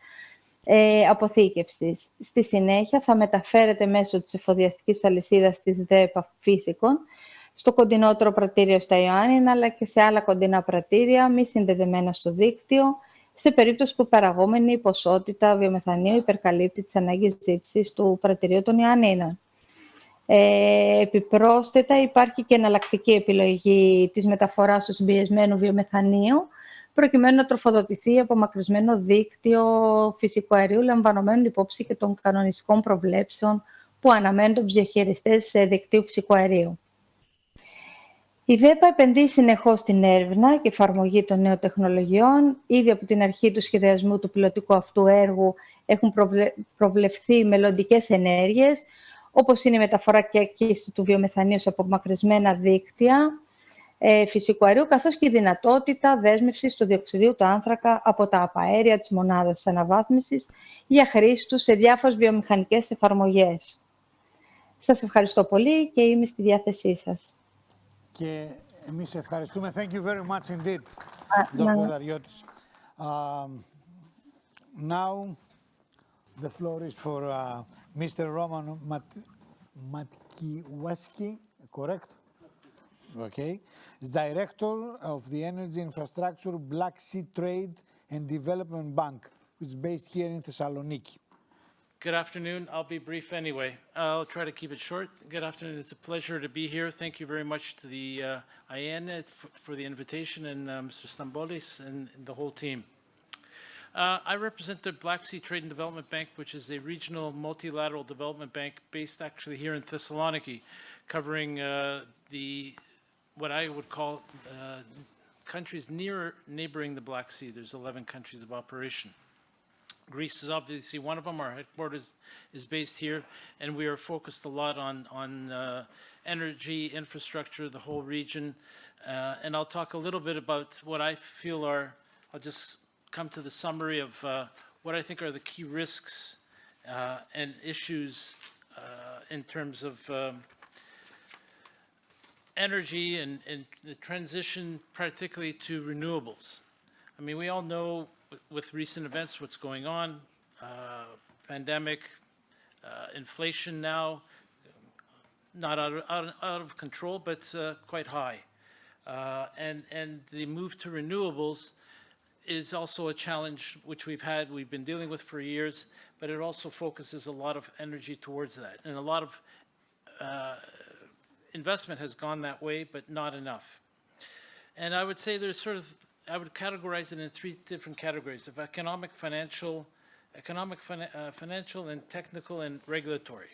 αποθήκευσης. Στη συνέχεια, θα μεταφέρεται μέσω της εφοδιαστικής αλυσίδας της ΔΕΠΑ φύσικων στο κοντινότερο πρατήριο στα Ιωάννινα, αλλά και σε άλλα κοντινά πρατήρια μη συνδεδεμένα στο δίκτυο, σε περίπτωση που η παραγόμενη ποσότητα βιομεθανίου υπερκαλύπτει τις ανάγκες ζήτησης του πρατηρίου των Ιωαννίνων. Επιπρόσθετα, υπάρχει και εναλλακτική επιλογή της μεταφοράς του συμπιεσμένου βιομεθανίου, προκειμένου να τροφοδοτηθεί από μακρισμένο δίκτυο φυσικού αερίου, λαμβανομένου υπόψη και των κανονιστικών προβλέψεων που αναμένουν τους διαχειριστές δικτύου φυσικού αερίου. Η ΔΕΠΑ επενδύει συνεχώς στην έρευνα και εφαρμογή των νέων τεχνολογιών. Ήδη από την αρχή του σχεδιασμού του πιλωτικού αυτού έργου έχουν προβλεφθεί μελλοντικές ενέργειες, όπως είναι η μεταφορά και έκκηση του βιομεθανίου σε απομακρυσμένα δίκτυα φυσικού αερίου, καθώς και η δυνατότητα δέσμευσης του διοξιδίου του άνθρακα από τα απαέρια της μονάδας αναβάθμισης για χρήση του σε διάφορες βιομηχανικές εφαρμογές. Σας ευχαριστώ πολύ και είμαι στη διάθεσή σας. Και εμείς ευχαριστούμε. Thank you very much indeed, Dr. Dariotis. Now, the floor is for Mr. Roman Matkiewski, correct? Okay. He's Director of the Energy Infrastructure Black Sea Trade and Development Bank, which is based here in Thessaloniki. Good afternoon. I'll be brief anyway. I'll try to keep it short. Good afternoon. It's a pleasure to be here. Thank you very much to the IANET for the invitation and Mr. Stambolis and the whole team. I represent the Black Sea Trade and Development Bank, which is a regional multilateral development bank based actually here in Thessaloniki, covering what I would call countries neighboring the Black Sea. There's 11 countries of operation. Greece is obviously one of them. Our headquarters is based here, and we are focused a lot on energy, infrastructure, the whole region. And I'll talk a little bit about what I feel I'll just come to the summary of what I think are the key risks and issues in terms of energy and the transition, particularly to renewables. I mean, we all know with recent events what's going on, pandemic, inflation now, not out of control, but quite high. And the move to renewables is also a challenge which we've been dealing with for years, but it also focuses a lot of energy towards that. And a lot of investment has gone that way, but not enough. And I would say I would categorize it in three different categories of economic, financial, and technical and regulatory.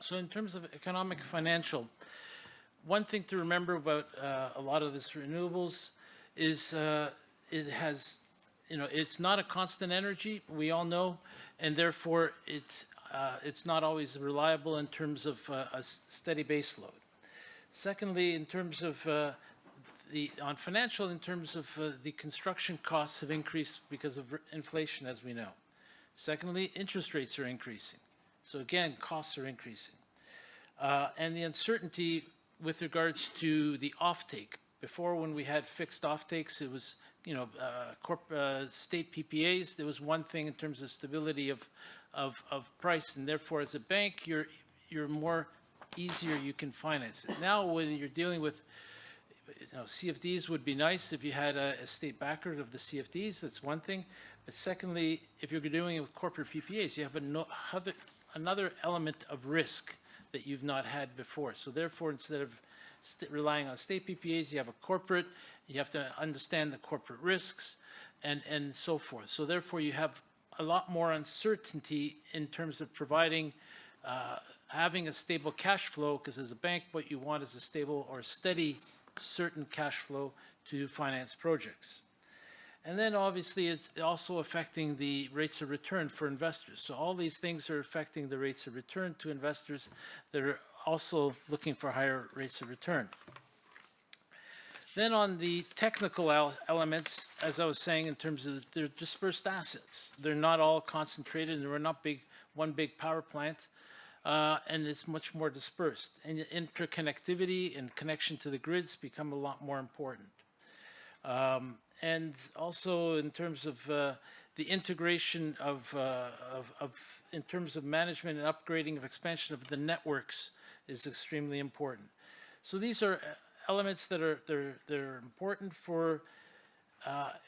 So in terms of economic, financial, one thing to remember about a lot of this renewables is it's not a constant energy, we all know, and therefore it's not always reliable in terms of a steady base load. Secondly, in terms of on financial, in terms of the construction costs have increased because of inflation, as we know. Secondly, interest rates are increasing. So again, costs are increasing. And the uncertainty with regards to the offtake. Before, when we had fixed offtakes, it was state PPAs. There was one thing in terms of stability of price, and therefore, as a bank, you're more easier you can finance it. Now, when you're dealing with CFDs, would be nice if you had a state backer of the CFDs. That's one thing. But secondly, if you're doing it with corporate PPAs, you have another element of risk that you've not had before. So therefore, instead of relying on state PPAs, you have a corporate. You have to understand the corporate risks and so forth. So therefore, you have a lot more uncertainty in terms of providing, having a stable cash flow, because as a bank, what you want is a stable or steady, certain cash flow to finance projects. And then obviously it's also affecting the rates of return for investors. So all these things are affecting the rates of return to investors that are also looking for higher rates of return. Then on the technical elements, as I was saying, in terms of their dispersed assets, they're not all concentrated, and they're not one big power plant, and it's much more dispersed. And interconnectivity and connection to the grids become a lot more important. And also in terms of the integration in terms of management and upgrading of expansion of the networks is extremely important. So these are elements that are important for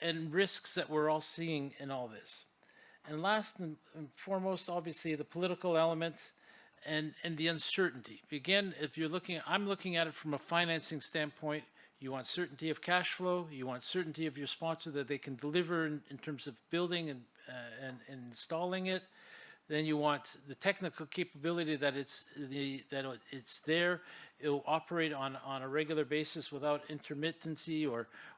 and risks that we're all seeing in all this. And last and foremost, obviously, the political element and the uncertainty. Again, if you're I'm looking at it from a financing standpoint. You want certainty of cash flow. You want certainty of your sponsor that they can deliver in terms of building and installing it. Then you want the technical capability that it's there. It will operate on a regular basis without intermittency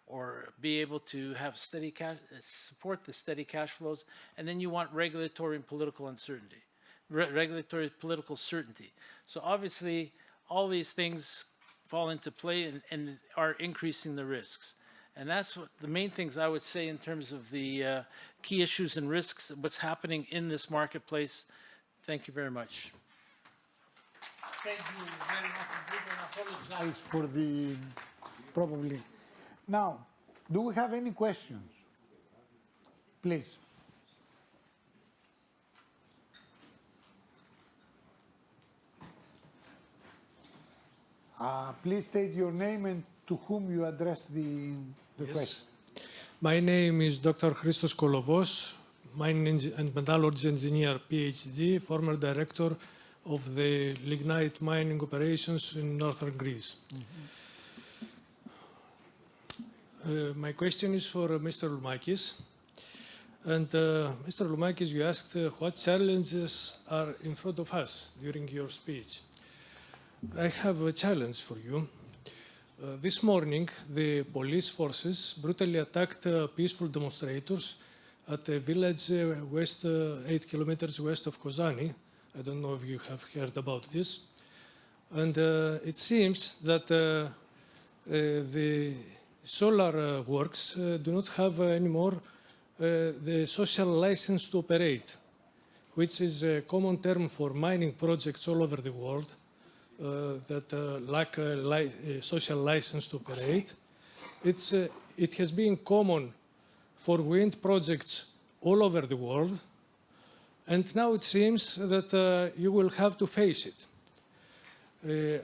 or be able to have support the steady cash flows. And then you want regulatory and political uncertainty, regulatory political certainty. So obviously, all these things fall into play and are increasing the risks. And that's what the main things I would say in terms of the key issues and risks, what's happening in this marketplace. Thank you very much. Thank you very much. I apologize for the probably. Now, do we have any questions? Please. Please state your name and to whom you address the question. My name is Dr. Christos Kolovos, mining and metallurgy engineer, PhD, former director of the lignite mining operations in northern Greece. My question is for Mr. Loumakis. And Mr. Loumakis, you asked what challenges are in front of us during your speech. I have a challenge for you. This morning, the police forces brutally attacked peaceful demonstrators at a village 8 kilometers west of Kozani. I don't know if you have heard about this. And it seems that the solar works do not have anymore the social license to operate, which is a common term for mining projects all over the world. That lack a social license to operate. It has been common for wind projects all over the world, and now it seems that you will have to face it.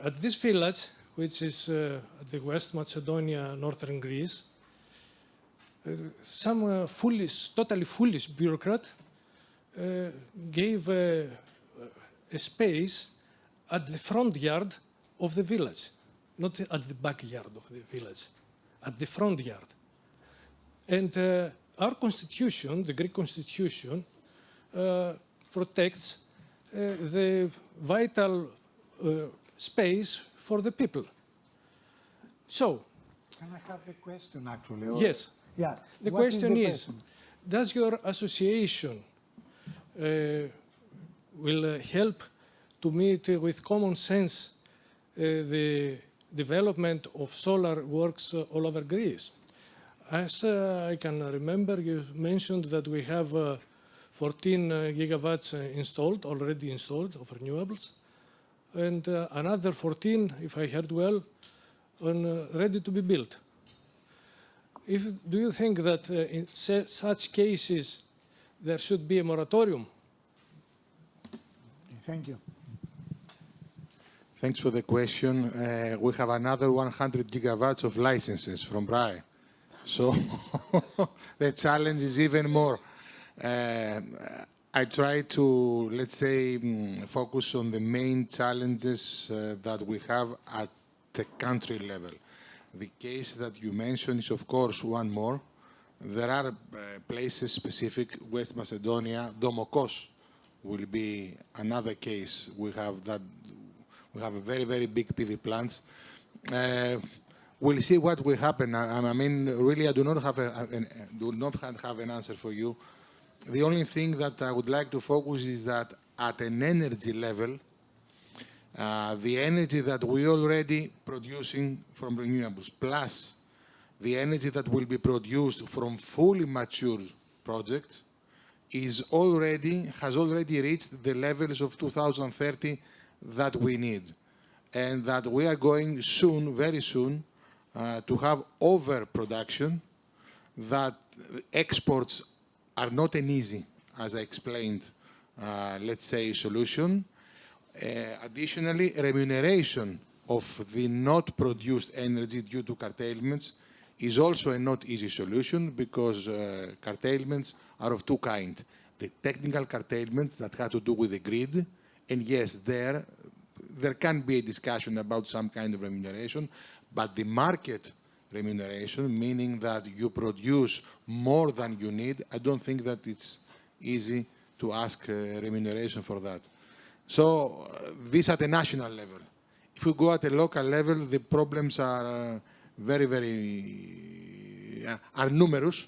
At this village, which is at the West Macedonia, northern Greece, some totally foolish bureaucrat gave a space at the front yard of the village, not at the backyard of the village, at the front yard. And our constitution, the Greek constitution, protects the vital space for the people. So, can I have a question actually? Or, yes. Yeah. The question is, does your association will help to meet with common sense the development of solar works all over Greece? As I can remember, you mentioned that we have 14 gigawatts already installed of renewables, and another 14, if I heard well, ready to be built. do you think that in such cases there should be a moratorium? Thank you. Thanks for the question. We have another 100 gigawatts of licenses from RAE. So the challenge is even more. I try to, let's say, focus on the main challenges that we have at the country level. The case that you mentioned is, of course, one more. There are places specific, West Macedonia, Domokos will be another case. We have a very, very big PV plants. We'll see what will happen. I mean, really, I do not have an answer for you. The only thing that I would like to focus is that at an energy level, the energy that we already producing from renewables, plus the energy that will be produced from fully mature projects, has already reached the levels of 2030 that we need, and that we are going soon, very soon, to have overproduction, that exports are not an easy, as I explained, let's say, solution. Additionally, remuneration of the not produced energy due to curtailments is also a not easy solution, because curtailments are of two kinds. The technical curtailments that have to do with the grid, and yes, there can be a discussion about some kind of remuneration, but the market remuneration, meaning that you produce more than you need, I don't think that it's easy to ask remuneration for that. So this at a national level. If we go at a local level, the problems are are numerous.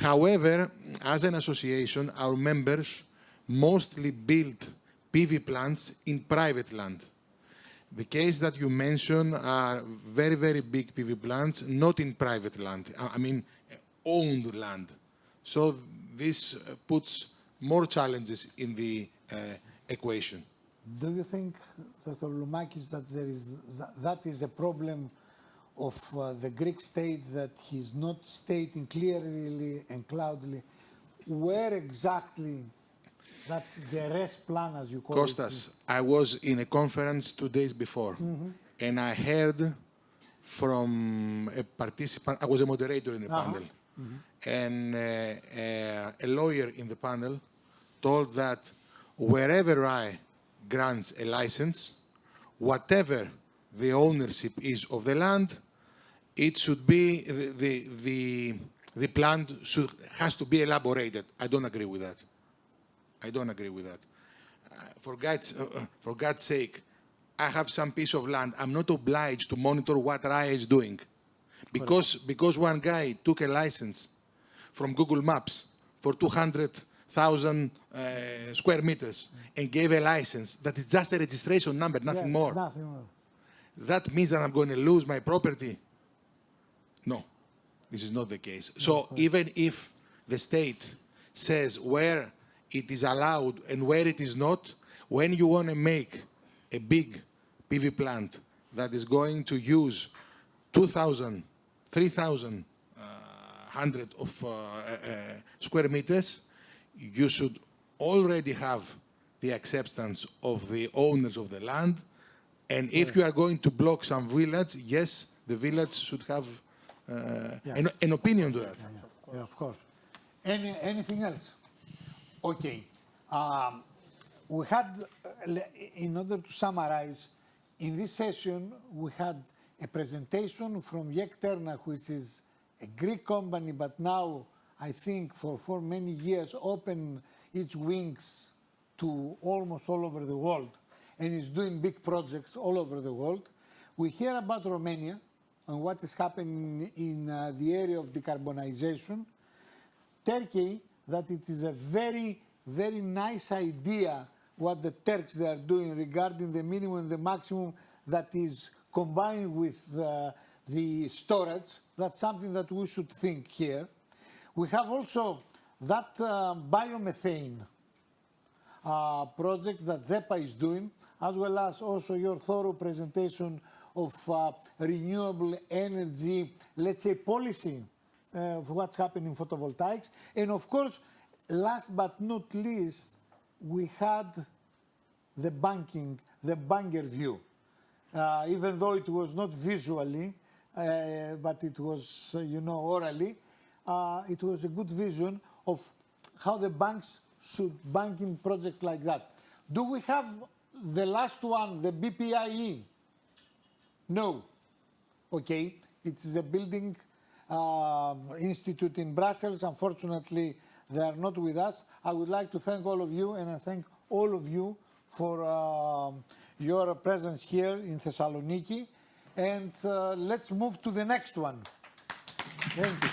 However, as an association, our members mostly build PV plants in private land. The case that you mentioned are very, very big PV plants, not in private land, I mean owned land. So this puts more challenges in the equation. Do you think, Dr. Loumakis, that that is a problem of the Greek state, that he's not stating clearly and cloudly where exactly that's the rest plan, as you call it? Kostas, I was in a conference 2 days before, and I heard from a participant, I was a moderator in the panel, and a lawyer in the panel told that wherever RAE grants a license, whatever the ownership is of the land, it should be, the plan has to be elaborated. I don't agree with that. I don't agree with that. For God's sake, I have some piece of land. I'm not obliged to monitor what RAE is doing. Because one guy took a license from Google Maps for 200,000 square meters and gave a license that is just a registration number, nothing more. Nothing more. That means that I'm going to lose my property? No, this is not the case. So even if the state says where it is allowed and where it is not, when you want to make a big PV plant that is going to use 2,000, 3,000 hundred of square meters, you should already have the acceptance of the owners of the land. And if you are going to block some village, yes, the village should have an opinion to that. Yeah, of course. Anything else? Okay. We had, in order to summarize, in this session, we had a presentation from Yek Terna, which is a Greek company, but now, I think, for many years, opened its wings to almost all over the world, and is doing big projects all over the world. We hear about Romania and what is happening in the area of decarbonization. Turkey, that it is a very, very nice idea what the Turks they are doing regarding the minimum and the maximum that is combined with the storage. That's something that we should think here. We have also that biomethane project that DEPA is doing, as well as also your thorough presentation of renewable energy, let's say, policy of what's happening in photovoltaics. And of course, last but not least, we had the banker view. Even though it was not visually, but it was, orally, it was a good vision of how the banks should bank in projects like that. Do we have the last one, the BPIE? No. Okay, it's a building institute in Brussels. Unfortunately, they are not with us. I would like to thank all of you, and I thank all of you for your presence here in Thessaloniki. And let's move to the next one. Thank you.